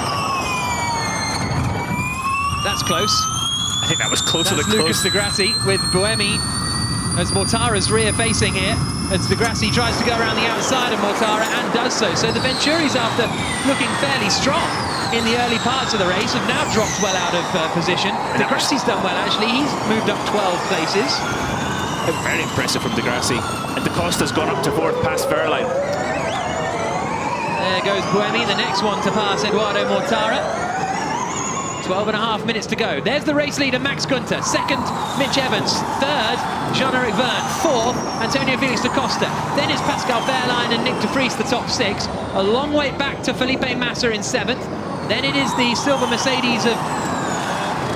That's close. I think that was closer That's than Lucas close. Di Grassi with Buemi as Mortara's rear facing here. As Di Grassi tries to go around the outside of Mortara and does so. So the Venturis, after looking fairly strong in the early parts of the race, have now dropped well out of position. Di Grassi's done well, actually. He's moved up 12 places. Very impressive from Di Grassi. And Da Costa's gone up to fourth past Verline. There goes Buemi, the next one to pass Eduardo Mortara. 12.5 minutes to go. There's the race leader, Max Gunther. Second, Mitch Evans. Third, Jean-Eric Verne. Fourth, Antonio Felix da Costa. Then it's Pascal Wehrlein and Nick de Vries, the top 6. A long way back to Felipe Massa in 7th. Then it is the silver Mercedes of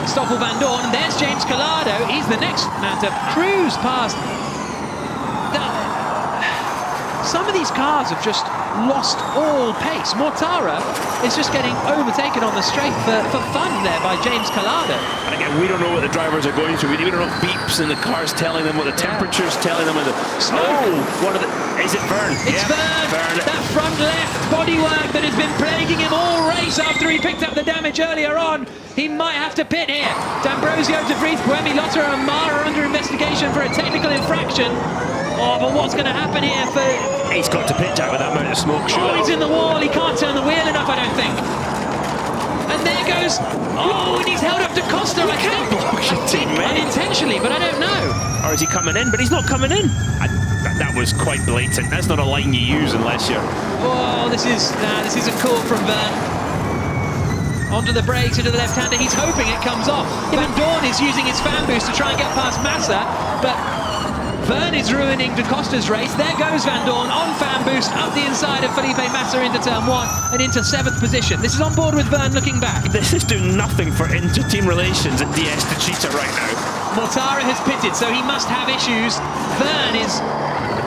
Stoffel van Dorn. And there's James Collado. He's the next man to cruise past. Some of these cars have just lost all pace. Mortara is just getting overtaken on the straight for fun there by James Collado. And again, we don't know what the drivers are going through. We don't know beeps in the cars telling them, what the temperature's telling them. Smoke. Oh, is it Verne? It's Verne. That front left bodywork that has been plaguing him all race after he picked up the damage earlier on. He might have to pit here. D'Ambrosio, De Vries, Buemi, Lotterer and Mara are under investigation for a technical infraction. Oh, but what's going to happen here for... He's got to pit Jack with that amount of smoke. Oh, he's in the wall. He can't turn the wheel enough, I don't think. And there goes... Oh, and he's held up to Costa, I think. Unintentionally, but I don't know. Or is he coming in? But he's not coming in. That was quite blatant. That's not a line you use unless you're... Oh, this is a call from Verne. Onto the brakes, into the left-hander. He's hoping it comes off. Van Dorn is using his fan boost to try and get past Massa, but Verne is ruining Da Costa's race. There goes Van Dorn on fan boost up the inside of Felipe Massa into turn 1 and into 7th position. This is on board with Verne looking back. This is doing nothing for inter-team relations at DS Techeetah right now. Mortara has pitted, so he must have issues. Verne is...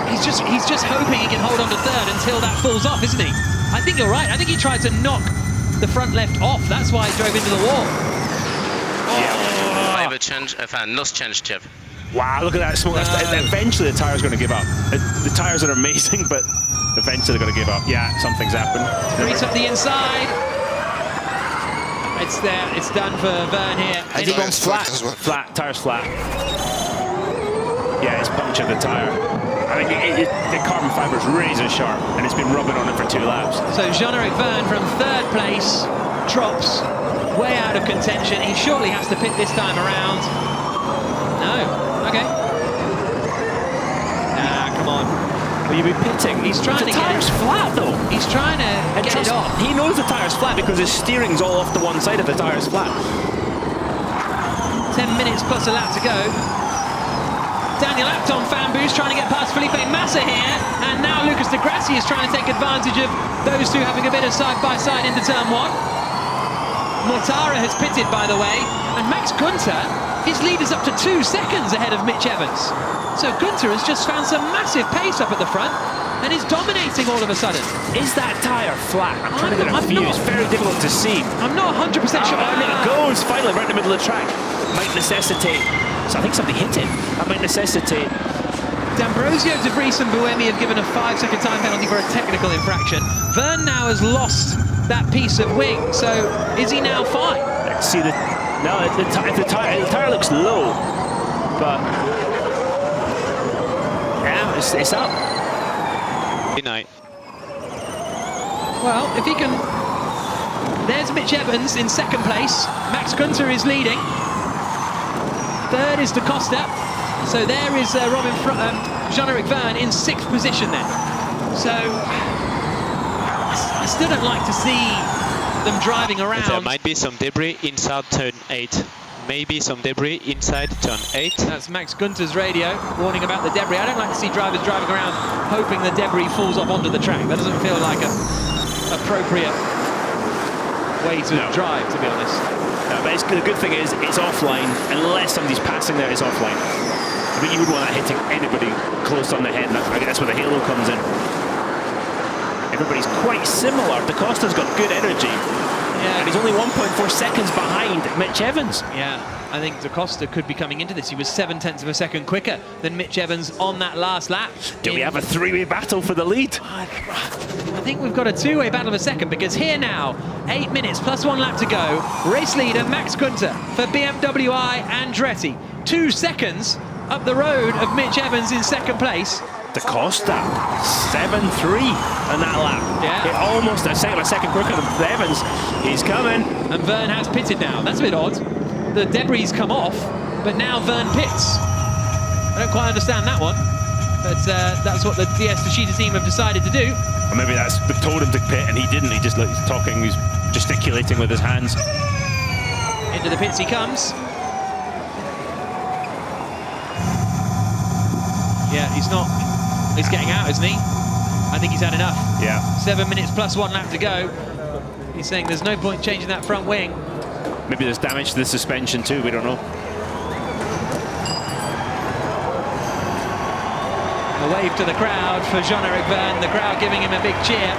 He's just hoping he can hold on to third until that falls off, isn't he? I think you're right. I think he tried to knock the front left off. That's why he drove into the wall. I will change, lost change chip. Wow, look at that smoke. Eventually the tyre's going to give up. The tyres are amazing, but eventually they're going to give up. Yeah, something's happened. Vries up the inside. It's there. It's done for Verne here. I think it's flat. Flat. Tyre's flat. Yeah, it's punctured the tyre. I mean, the carbon fibre is razor sharp, and it's been rubbing on it for 2 laps. So Jean-Eric Verne from 3rd place drops way out of contention. He surely has to pit this time around. No. Okay. Come on. Will you be pitting? He's trying to get it. The tyre's flat, though. He's trying to get it off. He knows the tyre's flat because his steering's all off the one side of the tyre's flat. 10 minutes plus a lap to go. Daniel Abt on fan boost trying to get past Felipe Massa here, and now Lucas Di Grassi is trying to take advantage of those two having a bit of side-by-side into turn 1. Mortara has pitted, by the way, and Max Gunther, his lead is up to 2 seconds ahead of Mitch Evans. So Gunther has just found some massive pace up at the front and is dominating all of a sudden. Is that tyre flat? I'm trying to get a view. It's very difficult to see. I'm not 100% sure. And it goes finally right in the middle of the track. Might necessitate. So I think somebody hit him. That might necessitate. D'Ambrosio, De Vries and Buemi have given a 5-second time penalty for a technical infraction. Verne now has lost that piece of wing. So is he now fine? Let's see the tire looks low, but yeah, it's up. Good night. Well, if he can... There's Mitch Evans in second place. Max Günther is leading. Third is Da Costa. So there is Jean-Eric Verne in sixth position then. So I still don't like to see them driving around. There might be some debris inside turn 8. Maybe some debris inside turn 8. That's Max Günther's radio warning about the debris. I don't like to see drivers driving around hoping the debris falls off onto the track. That doesn't feel like an appropriate way to drive, to be honest. No, but the good thing is it's offline. Unless somebody's passing there, it's offline. I mean, you would want that hitting anybody close on the head. I think that's where the halo comes in. Everybody's quite similar. Da Costa's got good energy. Yeah. And he's only 1.4 seconds behind Mitch Evans. Yeah, I think Da Costa could be coming into this. He was 0.7 of a second quicker than Mitch Evans on that last lap. Do we have a three-way battle for the lead? I think we've got a two-way battle of a second, because here now, 8 minutes plus 1 lap to go. Race leader Max Günther for BMW Andretti. 2 seconds up the road of Mitch Evans in second place. Da Costa, 7.3 on that lap. Yeah. It almost a second quicker than Evans. He's coming. And Verne has pitted now. That's a bit odd. The debris come off, but now Verne pits. I don't quite understand that one, but that's what the DS Techeetah team have decided to do. Or maybe they told him to pit and he didn't. He just he's talking, he's gesticulating with his hands. Into the pits he comes. Yeah, he's getting out, isn't he? I think he's had enough. Yeah. 7 minutes plus 1 lap to go. He's saying there's no point changing that front wing. Maybe there's damage to the suspension too, we don't know. A wave to the crowd for Jean-Eric Verne, the crowd giving him a big cheer.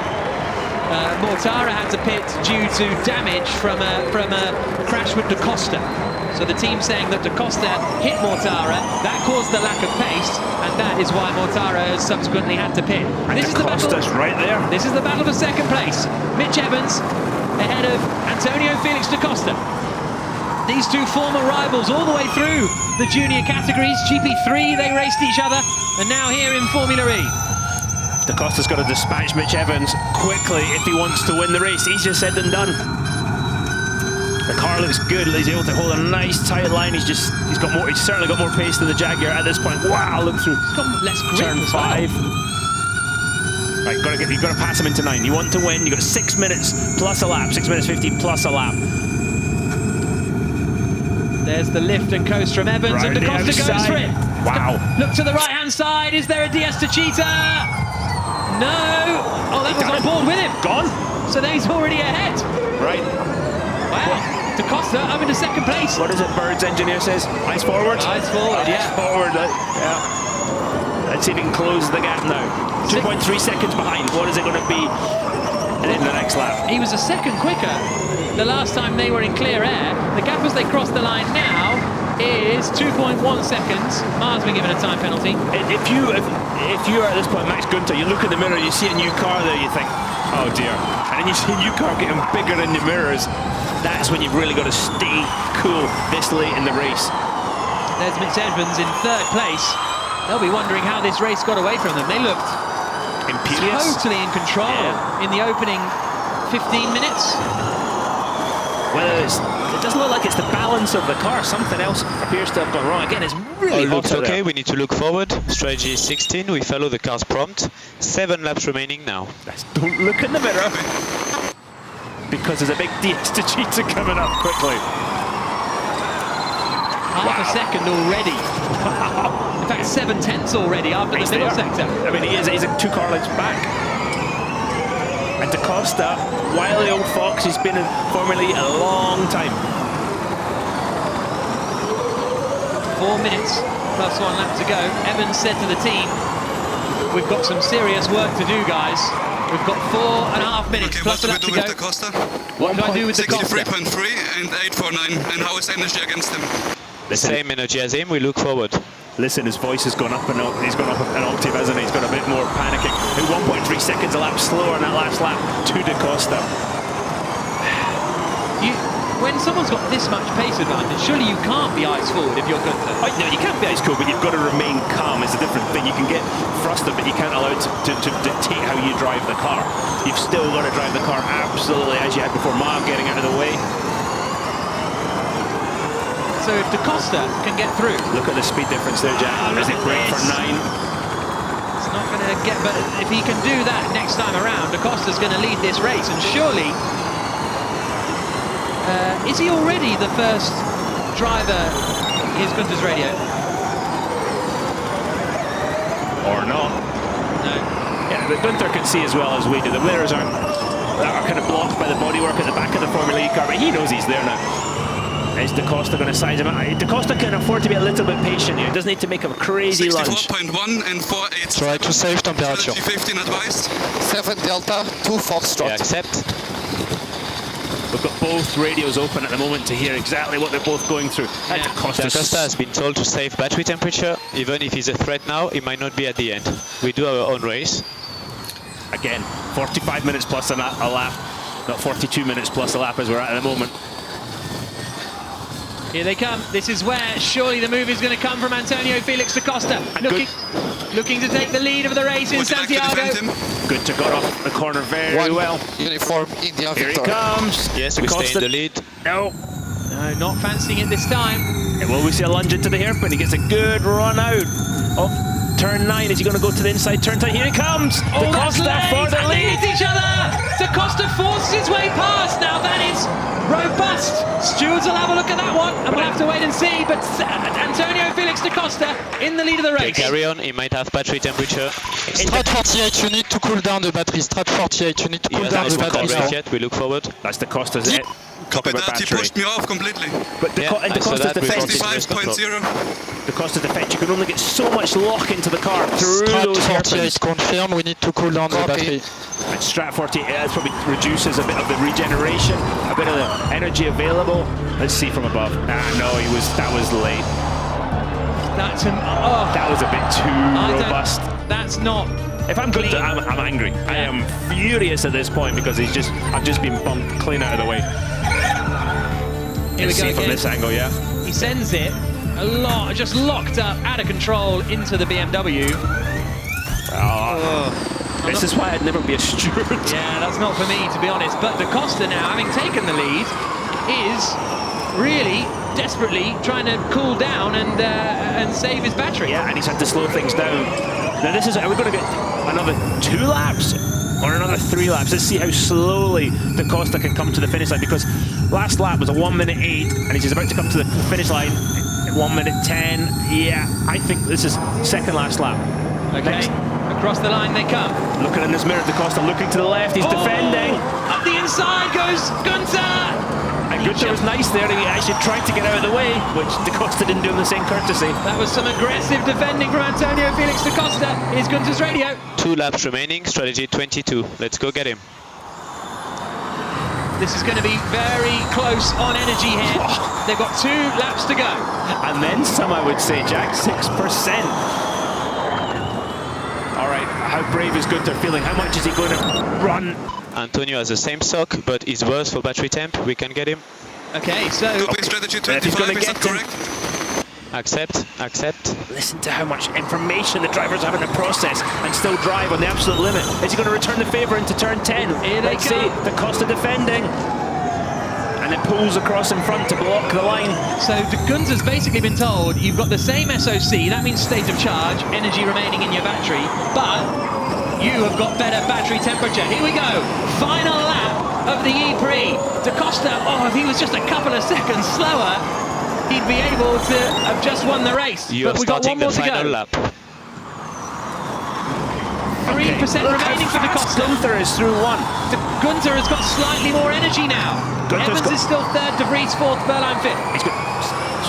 Mortara had to pit due to damage from a crash with Da Costa. So the team saying that Da Costa hit Mortara, that caused the lack of pace, and that is why Mortara has subsequently had to pit. And This is Da the battle. Costa's right there. This is the battle for second place. Mitch Evans ahead of Antonio Felix Da Costa. These two former rivals all the way through the junior categories. GP3, they raced each other, and now here in Formula E. Da Costa's got to dispatch Mitch Evans quickly if he wants to win the race. Easier said than done. The car looks good. He's able to hold a nice tight line. He's certainly got more pace than the Jaguar at this point. Wow, look through. He's got less grip Turn as 5. well. Right, you've got to pass him into 9. You want to win. You've got 6 minutes plus a lap. 6 minutes 50 plus a lap. There's the lift and coast from Evans, Right, and Da Costa goes for it. Wow. Look to the right-hand side. Is there a DS Techeetah? No. Oh, that was on board with him. Gone. So then he's already ahead. Right. Wow. Da Costa up into second place. What is it, Bird's engineer says? Eyes forward? Eyes forward, yeah. Eyes forward, yeah. Let's see if he can close the gap now. 2.3 seconds behind. What is it going to be in the next lap? He was a second quicker the last time they were in clear air. The gap as they cross the line now is 2.1 seconds. Mars been given a time penalty. If you are at this point Max Günther, you look in the mirror, you see a new car there, you think, oh dear. And then you see a new car getting bigger in the mirrors. That's when you've really got to stay cool this late in the race. There's Mitch Evans in third place. They'll be wondering how this race got away from them. They looked Imperious. totally in control in the opening 15 minutes. Well, it doesn't look like it's the balance of the car. Something else appears to have gone wrong. Again, it's really hot looks out okay. there. We need to look forward. Strategy 16. We follow the car's prompt. 7 laps remaining now. Don't look in the mirror, because there's a big DS Techeetah coming up quickly. Half a second already. In fact, 7/10 already after the middle sector. I mean, he's 2 car lengths back. And Da Costa, wily old fox, he's been in Formula E a long time. 4 minutes plus 1 lap to go. Evans said to the team, we've got some serious work to do, guys. We've got 4.5 minutes Okay, plus what a do we lap do to with go. Da Costa? What do I do with Da Costa? 63.3 and 849. And how is energy against him? Same energy as him. We look forward. Listen, his voice has gone up he's gone up an octave, hasn't he? He's got a bit more panicking. 1.3 seconds a lap slower on that last lap to Da Costa. when someone's got this much pace advantage, surely you can't be eyes forward if you're Gunther. Oh, no, you can't be ice cool, but you've got to remain calm. It's a different thing. You can get frustrated, but you can't allow it to dictate how you drive the car. You've still got to drive the car absolutely as you had before. Marv getting out of the way. So if Da Costa can get through... Look at the speed difference there, Jack. As they break for 9. It's not going to get... But if he can do that next time around, Da Costa's going to lead this race. And surely... is he already the first driver? Here's Gunther's radio. Or not. No. Yeah, but Gunther can see as well as we do. The winners are kind of blocked by the bodywork at the back of the Formula E car, but he knows he's there now. Is Da Costa going to size him out? Da Costa can afford to be a little bit patient here. He doesn't need to make a crazy lunge. 64.1 and 4.8. Try to save temperature. 15 advised. 7 delta, 2 foxtrot. Yeah, accept. We've got both radios open at the moment to hear exactly what they're both going through. Yeah. Da Costa has been told to save battery temperature. Even if he's a threat now, he might not be at the end. We do our own race. again, 45 minutes plus a lap. Not 42 minutes plus a lap as we're at the moment. Here they come. This is where surely the move is going to come from Antonio Felix da Costa. Looking to take the lead of the race in Santiago. Good to got off the corner very well. Uniform India Here Victor. he comes. Yes, we stay in the lead. No. No, not fancying it this time. Yeah, well, we see a lunge into the hairpin. He gets a good run out of turn 9. Is he going to go to the inside turn 10? Here he comes. Oh, Da Costa for the they lead. hit each other. Da Costa forces his way past. Now that is robust. Stewards will have a look at that one, and we'll have to wait and see. But Antonio Felix da Costa in the lead of the race. Okay, carry on. He might have battery temperature. Strat 48, you need to cool down the battery. Strat 48, you need to cool down the battery. Yet. We look forward. That's Da Costa's hit. Copy that, he pushed me off completely. But Da Costa's defense, 65.0. Da Costa's defense, you can only get so much lock into the car through Strat those 48 hairpins. confirmed, we need to cool down the battery. And Strat 48, that probably reduces a bit of the regeneration, a bit of the energy available. Let's see from above. No, that was late. That was a bit too robust. That's not. If I'm good, I'm angry. Yeah. I am furious at this point because I've just been bumped clean out of the way. Here we go from again. this angle, yeah. He sends it a lot, just locked up, out of control into the BMW. This is why I'd never be a steward. Yeah, that's not for me, to be honest. But Da Costa now, having taken the lead, is really desperately trying to cool down and save his battery. Yeah, and he's had to slow things down. Now this is, are we going to get another 2 laps or another 3 laps? Let's see how slowly Da Costa can come to the finish line, because last lap was a 1:08 and he's about to come to the finish line at 1:10. Yeah, I think this is second last lap. Okay, across the line they come. Looking in his mirror, Da Costa looking to the left, he's defending. Up the inside goes Gunther! And Gunther was nice there, he actually tried to get out of the way, which Da Costa didn't do him the same courtesy. That was some aggressive defending from Antonio Felix da Costa. Here's Gunther's radio. 2 laps remaining, strategy 22. Let's go get him. This is going to be very close on energy here. They've got 2 laps to go. And then some, I would say, Jack, 6%. All right, how brave is Gunther feeling? How much is he going to run? Antonio has the same sock, but he's worse for battery temp. We can get him. Okay, so... Strategy If he's 25, gonna is get that correct? Accept. Listen to how much information the driver's having to process and still drive on the absolute limit. Is he going to return the favour into turn 10? Here they Let's see, Da Costa defending. And it pulls across in front to block the line. So Gunther's basically been told you've got the same SOC, that means state of charge, energy remaining in your battery, but you have got better battery temperature. Here we go, final lap of the E-Prix. Da Costa, if he was just a couple of seconds slower, he'd be able to have just won the race. But we've got one more to go. Lap. 3% remaining for Da Costa. Gunther is through 1. Gunther has got slightly more energy now. Evans is still 3rd, De Vries 4th, Berline 5th. He's got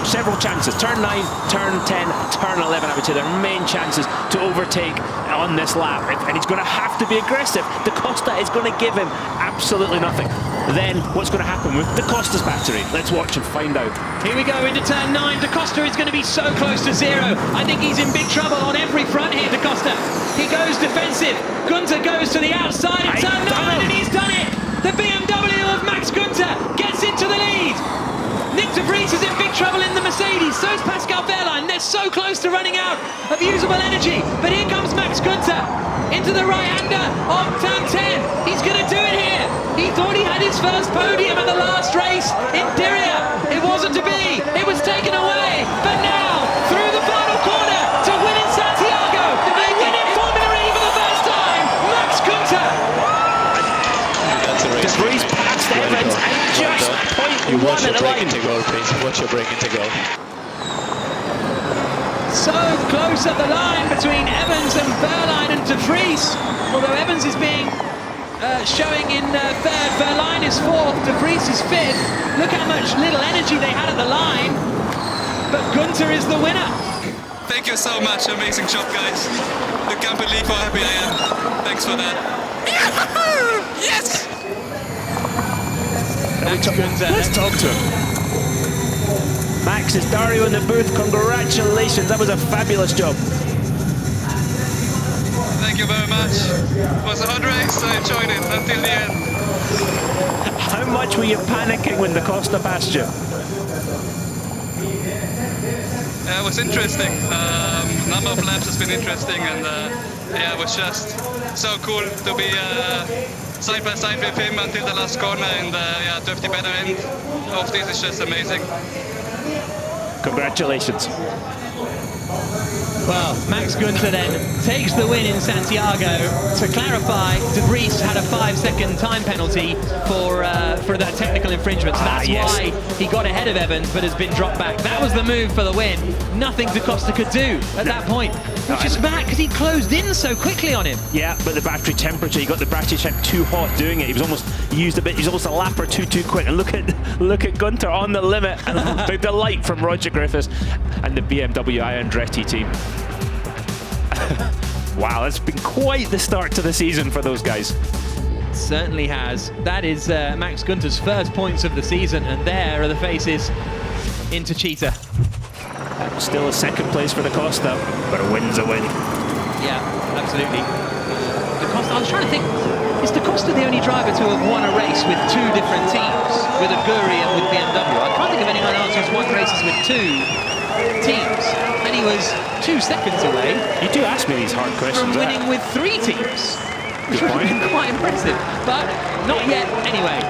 several chances. Turn 9, turn 10, turn 11, I would say. Their main chances to overtake on this lap. And he's going to have to be aggressive. Da Costa is going to give him absolutely nothing. Then what's going to happen with Da Costa's battery? Let's watch and find out. Here we go into turn 9. Da Costa is going to be so close to 0. I think he's in big trouble on every front here, Da Costa. He goes defensive. Gunther goes to the outside in turn 9, and he's done it. The BMW of Max Gunther gets into to the lead. Nick de Vries is in big trouble in the Mercedes, so is Pascal Wehrlein. They're so close to running out of usable energy. But here comes Max Günther into the right-hander of turn 10. He's going to do it here. He thought he had his first podium at the last race in Diriyah. It wasn't to be. It was taken away. But now, through the final corner to win in Santiago, they win in Formula E for the first time. Max Günther. That's a race. De Vries passed Evans and just You watch your 0.1 at the break line. into goal, please. Watch your break into goal. So close at the line between Evans and Wehrlein and de Vries. Although Evans is being showing in third, Wehrlein is fourth, de Vries is fifth. Look how much little energy they had at the line. But Günther is the winner. Thank you so much. Amazing job, guys. You can't believe how happy I am. Thanks for that. Yes! Max Günther. Let's talk to him. Max, it's Dario in the booth. Congratulations, that was a fabulous job. Thank you very much. It was a hard race. I enjoyed it until the end. How much were you panicking when Da Costa passed you? It was interesting. Number of laps has been interesting, and yeah, it was just so cool to be side by side with him until the last corner, and yeah, to have the better end of this is just amazing. Congratulations. Well, Max Günther then takes the win in Santiago. To clarify, de Vries had a 5-second time penalty for that technical infringement. So that's why he got ahead of Evans, but has been dropped back. That was the move for the win. Nothing Da Costa could do at that point, which is mad because he closed in so quickly on him. Yeah, but the battery temperature, he got the battery temp too hot doing it. He was almost used a bit. He was almost a lap or two too quick. And look at Günther on the limit, and the delight from Roger Griffiths and the BMW Andretti team. Wow, that's been quite the start to the season for those guys. Certainly has. That is Max Günther's first points of the season, and there are the faces into Cheetah. Still a second place for Da Costa, but a win's a win. Yeah, absolutely. Da Costa, I was trying to think, is Da Costa the only driver to have won a race with two different teams, with Aguri and with BMW? I can't think of anyone else who's won races with two teams, and he was 2 seconds away. You do ask me these hard questions. From winning with 3 teams, which would have been quite impressive, but not yet anyway.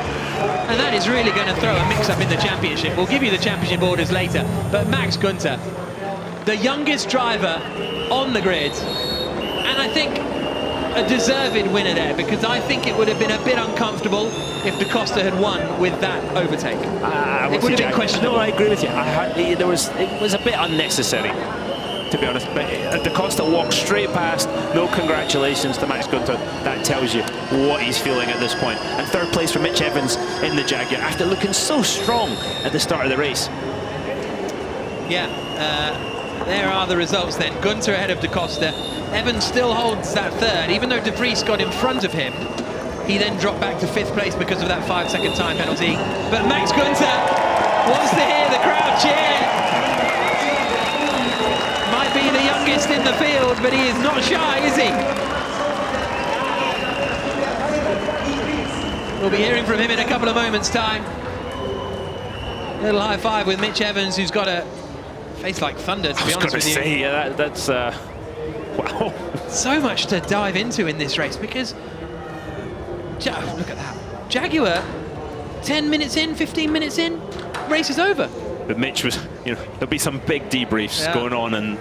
And that is really going to throw a mix-up in the championship. We'll give you the championship orders later, but Max Günther, the youngest driver on the grid, and I think a deserved winner there, because I think it would have been a bit uncomfortable if Da Costa had won with that overtake. It would have been questionable. No, I agree with you. It was a bit unnecessary, to be honest. But Da Costa walked straight past. No congratulations to Max Günther. That tells you what he's feeling at this point. And third place for Mitch Evans in the Jaguar after looking so strong at the start of the race. Yeah, there are the results then. Günther ahead of Da Costa. Evans still holds that third, even though de Vries got in front of him. He then dropped back to 5th place because of that 5-second time penalty. But Max Günther wants to hear the crowd cheer. Might be the youngest in the field, but he is not shy, is he? We'll be hearing from him in a couple of moments' time. A little high five with Mitch Evans, who's got a face like thunder, to be honest with you. Say, yeah, that's wow. So much to dive into in this race, because look at that. Jaguar, 10 minutes in, 15 minutes in, race is over. But Mitch was, there'll be some big debriefs going on, and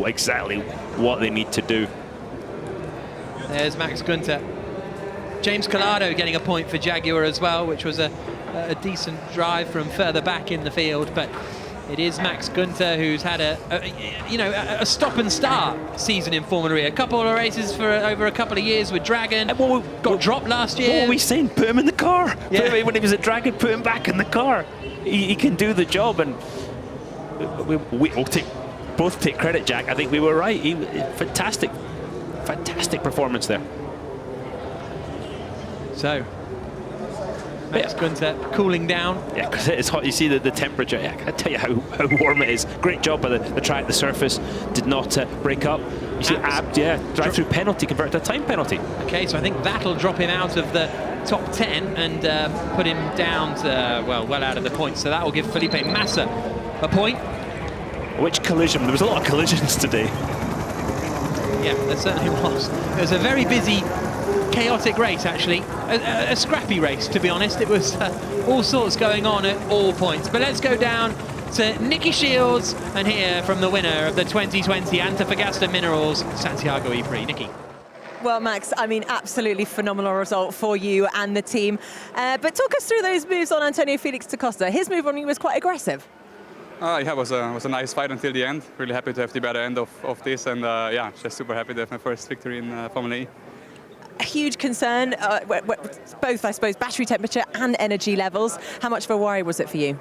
exactly what they need to do. There's Max Günther. James Collado getting a point for Jaguar as well, which was a decent drive from further back in the field, but it is Max Günther who's had a stop and start season in Formula E. A couple of races for over a couple of years with Dragon. Got dropped last year. What were we saying? Put him in the car. Yeah. When he was at Dragon, put him back in the car. He can do the job, and we'll both take credit, Jack. I think we were right. Fantastic performance there. So, Max Günther cooling down. Yeah, because it's hot. You see the temperature. Yeah, I can't tell you how warm it is. Great job by the track. The surface did not break up. You see, drive-through penalty converted to a time penalty. Okay, so I think that'll drop him out of the top 10 and put him down to, well out of the points. So that will give Felipe Massa a point. Which collision? There was a lot of collisions today. Yeah, there certainly was. It was a very busy, chaotic race, actually. A scrappy race, to be honest. It was all sorts going on at all points. But let's go down to Nicky Shields and hear from the winner of the 2020 Antofagasta Minerals Santiago E-Prix. Nicky. Well, Max, I mean, absolutely phenomenal result for you and the team. But talk us through those moves on Antonio Felix da Costa. His move on you was quite aggressive. Yeah, it was a nice fight until the end. Really happy to have the better end of this, and yeah, just super happy to have my first victory in Formula E. A huge concern, both, I suppose, battery temperature and energy levels. How much of a worry was it for you?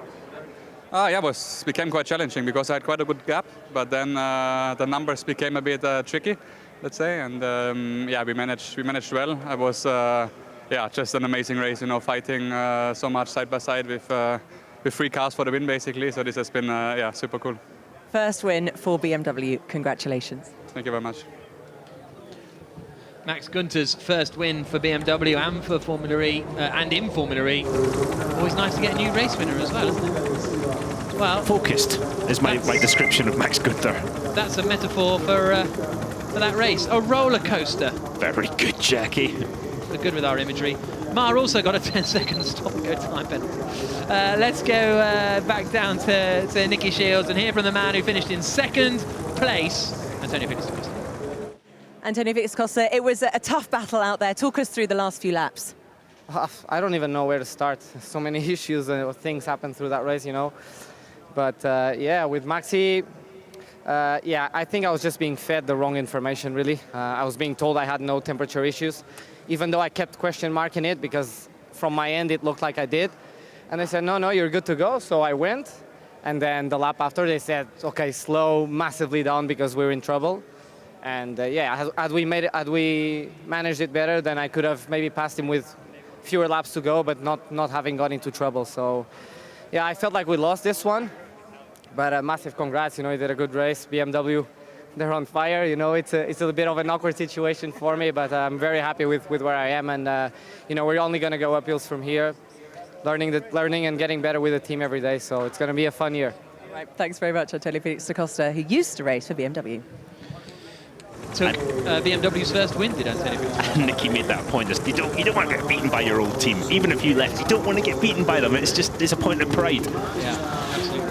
Yeah, it became quite challenging because I had quite a good gap, but then the numbers became a bit tricky, let's say, and yeah, we managed well. I was yeah, just an amazing race, you know, fighting so much side by side with 3 cars for the win, basically. So this has been yeah, super cool. First win for BMW. Congratulations. Thank you very much. Max Gunter's first win for BMW and for Formula E, and in Formula E. Always nice to get a new race winner as well, isn't it? Well, focused is my description of Max Gunter. That's a metaphor for that race. A roller coaster. Very good, Jackie. We're good with our imagery. Mar also got a 10-second stop-and-go time penalty. Let's go back down to Nicky Shields and hear from the man who finished in 2nd place, Antonio Felix da Costa. Antonio Felix da Costa, it was a tough battle out there. Talk us through the last few laps. I don't even know where to start. So many issues and things happened through that race, you know. But yeah, with Maxi, yeah, I think I was just being fed the wrong information, really. I was being told I had no temperature issues, even though I kept question marking it because from my end it looked like I did. And they said, no, you're good to go. So I went. And then the lap after they said, okay, slow massively down because we're in trouble. And yeah, had we managed it better, then I could have maybe passed him with fewer laps to go, but not having got into trouble. So yeah, I felt like we lost this one. But a massive congrats, you know, you did a good race. BMW, they're on fire, you know, it's a bit of an awkward situation for me, but I'm very happy with where I am, and you know, we're only going to go uphills from here, learning and getting better with the team every day, so it's going to be a fun year. Right, thanks very much, Antonio Felix da Costa, who used to race for BMW. Took BMW's first win, did Antonio Felix? Nicky made that point. You don't want to get beaten by your old team, even if you left. You don't want to get beaten by them. It's a point of pride. Yeah.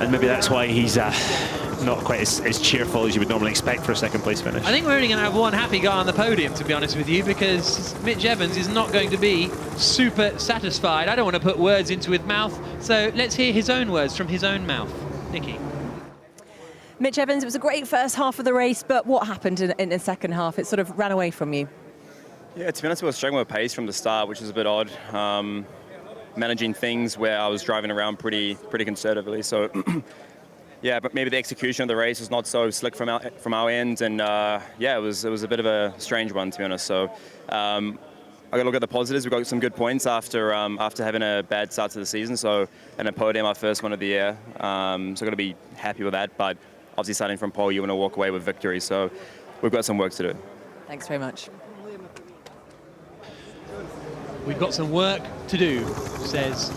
And maybe that's why he's not quite as cheerful as you would normally expect for a 2nd place finish. I think we're only going to have one happy guy on the podium, to be honest with you, because Mitch Evans is not going to be super satisfied. I don't want to put words into his mouth, so let's hear his own words from his own mouth. Nicky. Mitch Evans, it was a great first half of the race, but what happened in the second half? It sort of ran away from you. Yeah, to be honest, I was struggling with pace from the start, which was a bit odd. Managing things where I was driving around pretty conservatively. So yeah, but maybe the execution of the race was not so slick from our end, and yeah, it was a bit of a strange one, to be honest. So I got to look at the positives. We got some good points after having a bad start to the season. So and a podium, our first one of the year. So I got to be happy with that. But obviously, starting from pole, you want to walk away with victory. So we've got some work to do. Thanks very much. We've got some work to do, says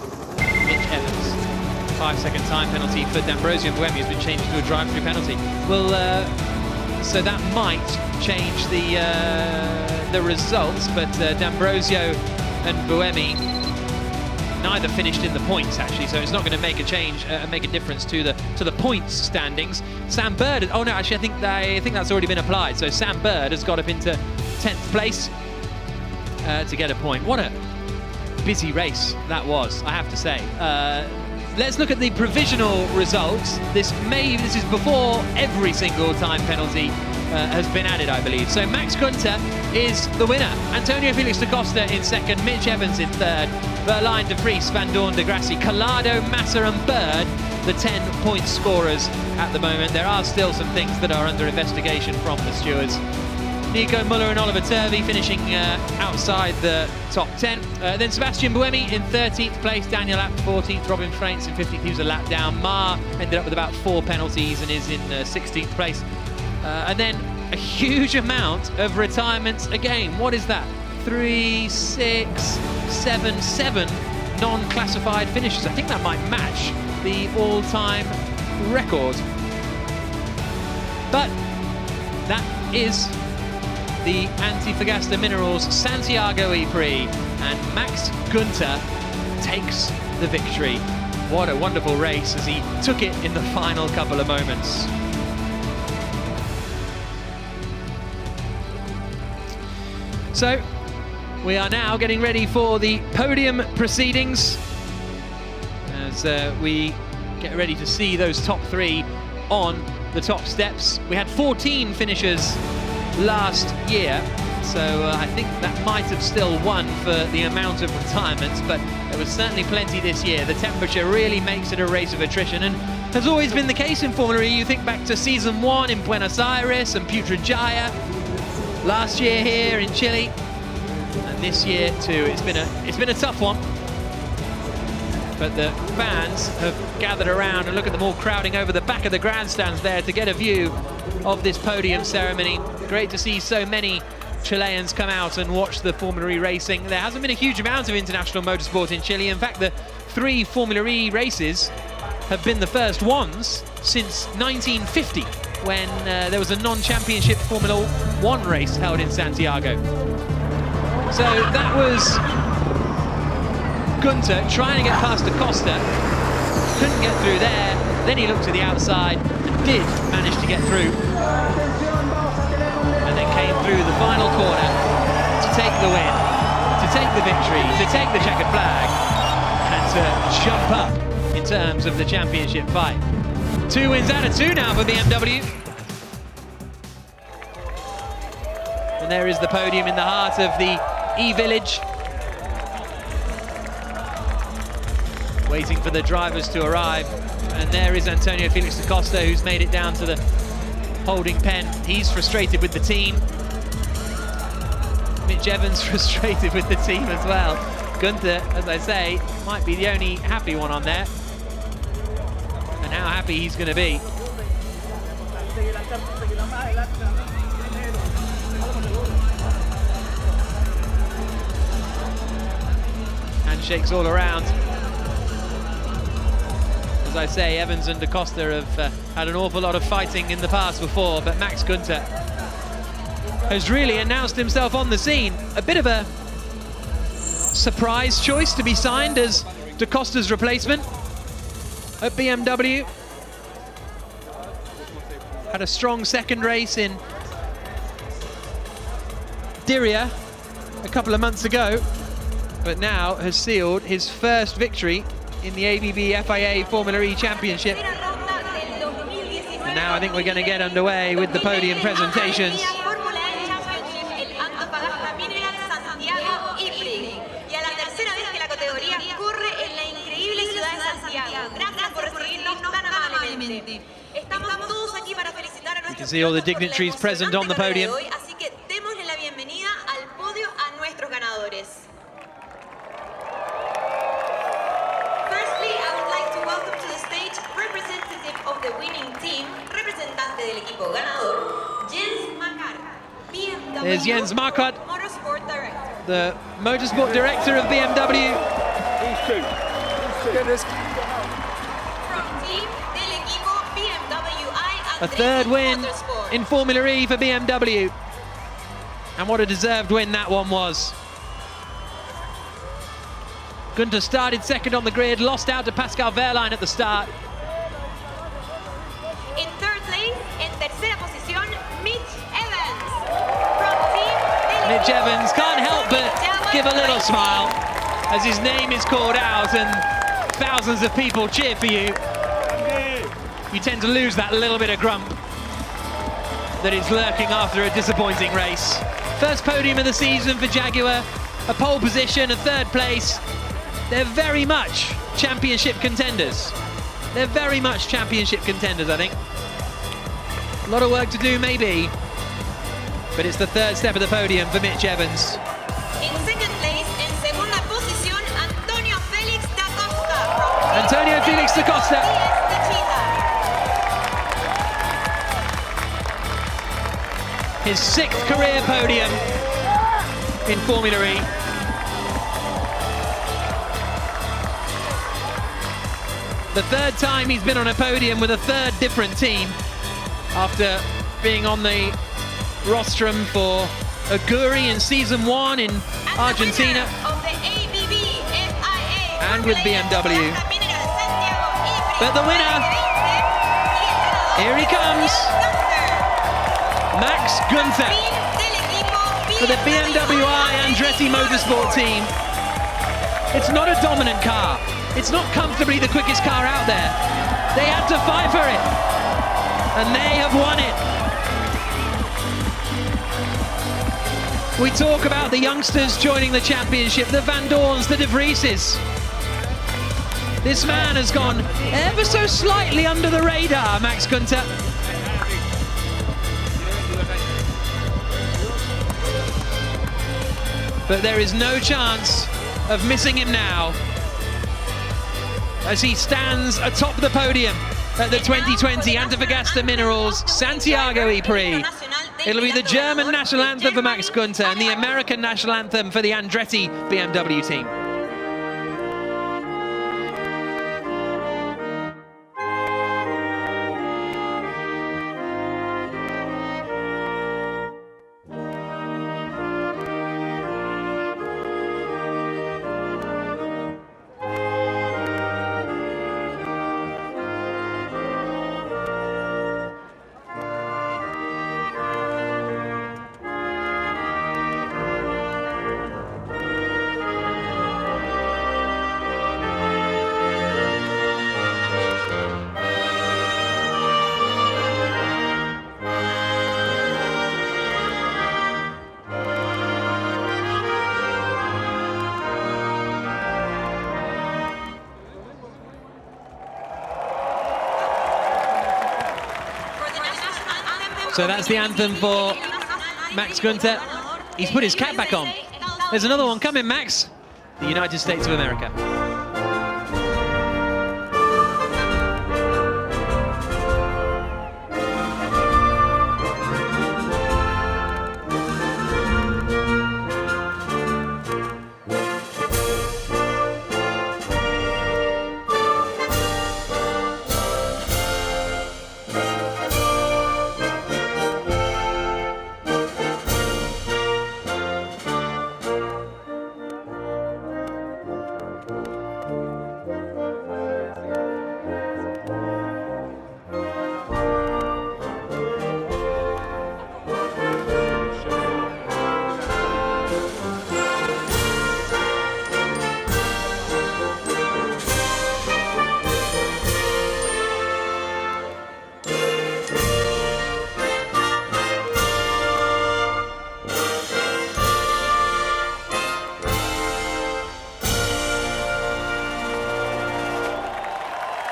Mitch Evans. 5-second time penalty for D'Ambrosio and Buemi has been changed to a drive-through penalty. Well, so that might change the results, but D'Ambrosio and Buemi neither finished in the points, actually, so it's not going to make a change, make a difference to the points standings. Sam Bird, oh no, actually I think that's already been applied. So Sam Bird has got up into 10th place to get a point. What a busy race that was, I have to say. Let's look at the provisional results. This is before every single time penalty has been added, I believe. So Max Gunter is the winner. Antonio Felix da Costa in 2nd, Mitch Evans in 3rd, Verlaine, De Vries, Van Dorn, De Grassi, Collado, Massa and Bird, the 10-point scorers at the moment. There are still some things that are under investigation from the stewards. Nico Muller and Oliver Turvey finishing outside the top 10. Then Sebastian Buemi in 13th place, Daniel Abt 14th, Robin Freins in 15th, he was a lap down. Mar ended up with about 4 penalties and is in 16th place. And then a huge amount of retirements again. What is that? 3, 6, 7, 7 non-classified finishes. I think that might match the all-time record. But that is the Antofagasta Minerals Santiago E-Prix, and Max Günther takes the victory. What a wonderful race as he took it in the final couple of moments. So we are now getting ready for the podium proceedings as we get ready to see those top 3 on the top steps. We had 14 finishers last year, so I think that might have still won for the amount of retirements, but there was certainly plenty this year. The temperature really makes it a race of attrition, and has always been the case in Formula E. You think back to season 1 in Buenos Aires and Putrajaya, last year here in Chile, and this year too. It's been a tough one, but the fans have gathered around, and look at them all crowding over the back of the grandstands there to get a view of this podium ceremony. Great to see so many Chileans come out and watch the Formula E racing. There hasn't been a huge amount of international motorsport in Chile. In fact, the 3 Formula E races have been the first ones since 1950, when there was a non-championship Formula 1 race held in Santiago. So that was Günther trying to get past Acosta, couldn't get through there, then he looked to the outside and did manage to get through, and then came through the final corner to take the win, to take the victory, to take the checkered flag, and to jump up in terms of the championship fight. 2 wins out of 2 now for BMW. And there is the podium in the heart of the E-Village, waiting for the drivers to arrive. And there is Antonio Felix da Costa, who's made it down to the holding pen. He's frustrated with the team. Mitch Evans frustrated with the team as well. Günther, as I say, might be the only happy one on there. And how happy he's going to be. Handshakes all around. As I say, Evans and da Costa have had an awful lot of fighting in the past before, but Max Günther has really announced himself on the scene. A bit of a surprise choice to be signed as da Costa's replacement at BMW. Had a strong second race in Diriyah a couple of months ago, but now has sealed his first victory in the ABB FIA Formula E Championship. And now I think we're going to get underway with the podium presentations. You can see all the dignitaries present on the podium. Of the winning team, representante del equipo ganador, Jens Makar, BMW. There's Jens Makar, Motorsport Director. the motorsport director of BMW. From team del equipo BMW I. A third win in Formula E for BMW. And what a deserved win that one was. Günther started second on the grid, lost out to Pascal Wehrlein at the start. In third place, en tercera posición, Mitch Evans. From team Mitch Evans can't help but give a little smile as his name is called out and thousands of people cheer for you. You tend to lose that little bit of grump that is lurking after a disappointing race. First podium of the season for Jaguar, a pole position, a third place. They're very much championship contenders. They're very much championship contenders, I think. A lot of work to do, maybe, but it's the third step of the podium for Mitch Evans. In second place, en segunda posición, Antonio Felix da Costa. Antonio Felix da Costa. His 6th career podium in Formula E. The 3rd time he's been on a podium with a 3rd different team after being on the rostrum for Aguri in season 1 in Argentina and with BMW. But the winner, here he comes, Max Günther for the BMW I Andretti Motorsport team. It's not a dominant car. It's not comfortably the quickest car out there. They had to fight for it, and they have won it. We talk about the youngsters joining the championship, the Van Dorns, the De Vrieses. This man has gone ever so slightly under the radar, Max Günther. But there is no chance of missing him now, as he stands atop the podium at the 2020 Antofagasta Minerals Santiago E-Prix. It'll be the German national anthem for Max Günther and the American national anthem for the Andretti BMW team. So that's the anthem for Max Günther. He's put his cap back on. There's another one coming, Max. The United States of America.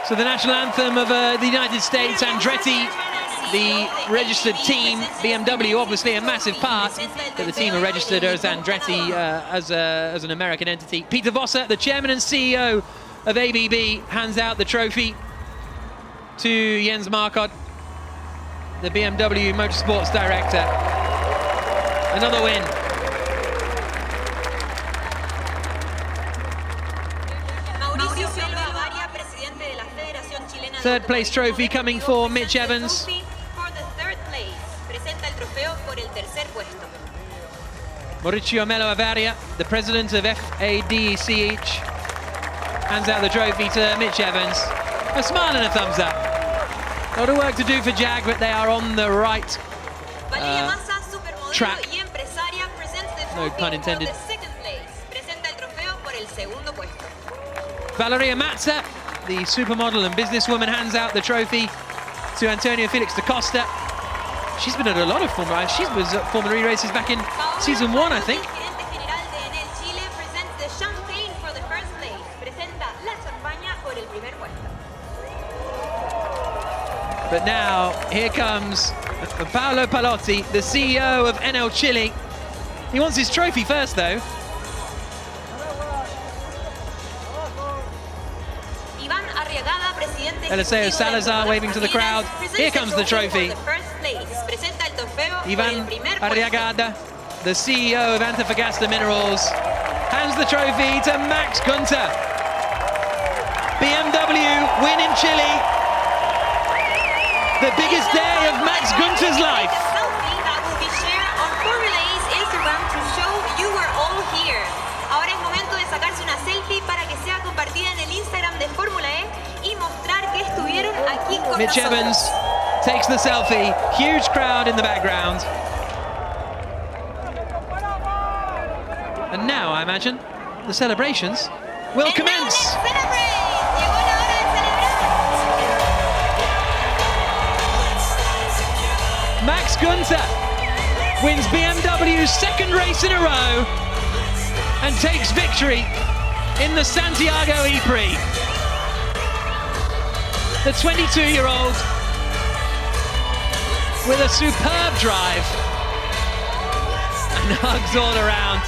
So the national anthem of the United States, Andretti, the registered team, BMW obviously a massive part, but the team are registered as Andretti as an American entity. Peter Vosser, the chairman and CEO of ABB, hands out the trophy to Jens Markod, the BMW Motorsports director. Another win. Third place trophy coming for Mitch Evans. Mauricio Melo Avaria, the president of FADCH, hands out the trophy to Mitch Evans. A smile and a thumbs up. A lot of work to do for Jag, but they are on the right track. No pun intended. Valeria Matza, the supermodel and businesswoman, hands out the trophy to Antonio Felix da Costa. She's been at a lot of Formula E. She was at Formula E races back in season 1, I think. But now, here comes Paolo Palotti, the CEO of Enel Chile. He wants his trophy first, though. Eliseo Salazar waving to the crowd. Here comes the trophy. presenta el trofeo por el Ivan primer puesto. Arriagada, the CEO of Antofagasta Minerals, hands the trophy to Max Günther. BMW win in Chile. The biggest day of Max Günther's life. Selfie that will be shared on Formula E's Instagram to show you were all here. Ahora es momento de sacarse una selfie para que sea compartida en el Instagram de Fórmula E y mostrar que estuvieron aquí con Mitch nosotros. Evans takes the selfie. Huge crowd in the background. And now, I imagine, the celebrations will commence. Max Günther wins BMW's second race in a row and takes victory in the Santiago E-Prix. The 22-year-old with a superb drive and hugs all around.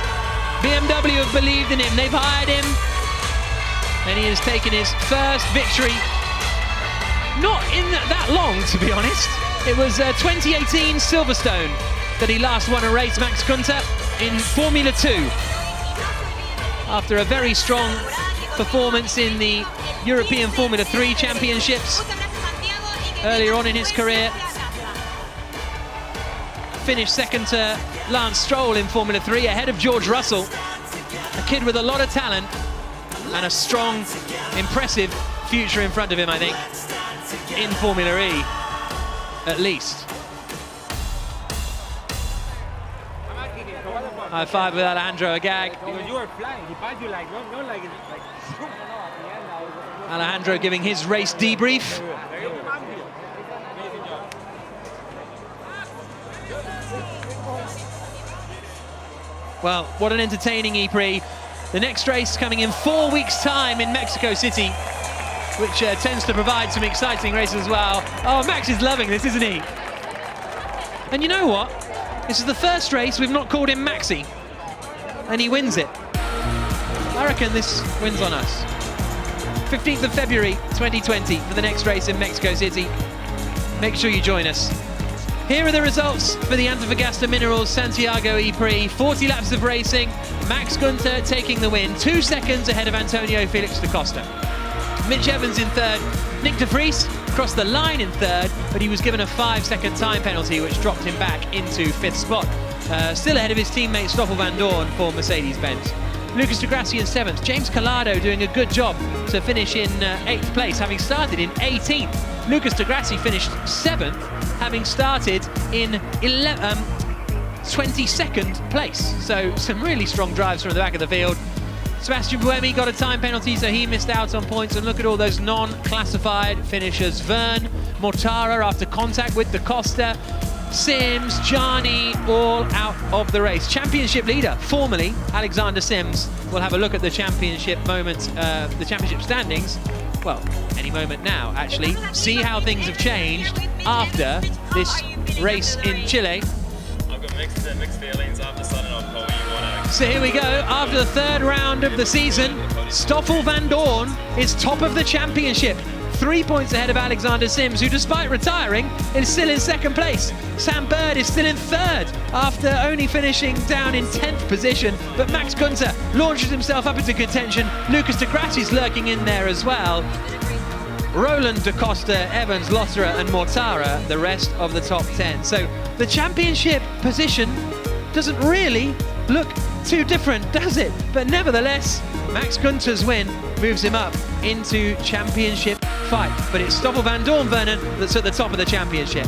BMW have believed in him, they've hired him, and he has taken his first victory. Not in that long, to be honest. It was 2018 Silverstone that he last won a race, Max Günther, in Formula 2. After a very strong performance in the European Formula 3 Championships earlier on in his career. Finished second to Lance Stroll in Formula 3, ahead of George Russell. A kid with a lot of talent and a strong, impressive future in front of him, I think, in Formula E, at least. High five with Alejandro Agag. Because you were flying, he passed you like, not like Alejandro giving his race debrief. Well, what an entertaining E-Prix. The next race coming in 4 weeks' time in Mexico City, which tends to provide some exciting races as well. Oh, Max is loving this, isn't he? And you know what? This is the first race we've not called him Maxi, and he wins it. I reckon this wins on us. 15th of February 2020 for the next race in Mexico City. Make sure you join us. Here are the results for the Antofagasta Minerals Santiago E-Prix. 40 laps of racing. Max Günther taking the win, 2 seconds ahead of Antonio Felix da Costa. Mitch Evans in third. Nick de Vries crossed the line in third, but he was given a 5-second time penalty, which dropped him back into 5th spot. Still ahead of his teammate Stoffel van Dorn for Mercedes-Benz. Lucas de Grassi in 7th. James Collado doing a good job to finish in 8th place, having started in 18th. Lucas de Grassi finished 7th, having started in 22nd place. So some really strong drives from the back of the field. Sebastian Buemi got a time penalty, so he missed out on points. And look at all those non-classified finishers. Verne, Mortara after contact with da Costa, Sims, Gianni, all out of the race. Championship leader, formerly Alexander Sims. We'll have a look at the championship moments, the championship standings. Well, any moment now, actually. See how things have changed after this race in Chile. I've got mixed feelings. I've decided I'll call you one. So here we go. After the third round of the season, Stoffel van Dorn is top of the championship. 3 points ahead of Alexander Sims, who despite retiring is still in second place. Sam Bird is still in third after only finishing down in 10th position. But Max Günther launches himself up into contention. Lucas de Grassi's lurking in there as well. Roland da Costa, Evans, Lotterer and Mortara, the rest of the top 10. So the championship position doesn't really look too different, does it? But nevertheless, Max Günther's win moves him up into championship fight. But it's Stoffel van Dorn, Vernon, that's at the top of the championship.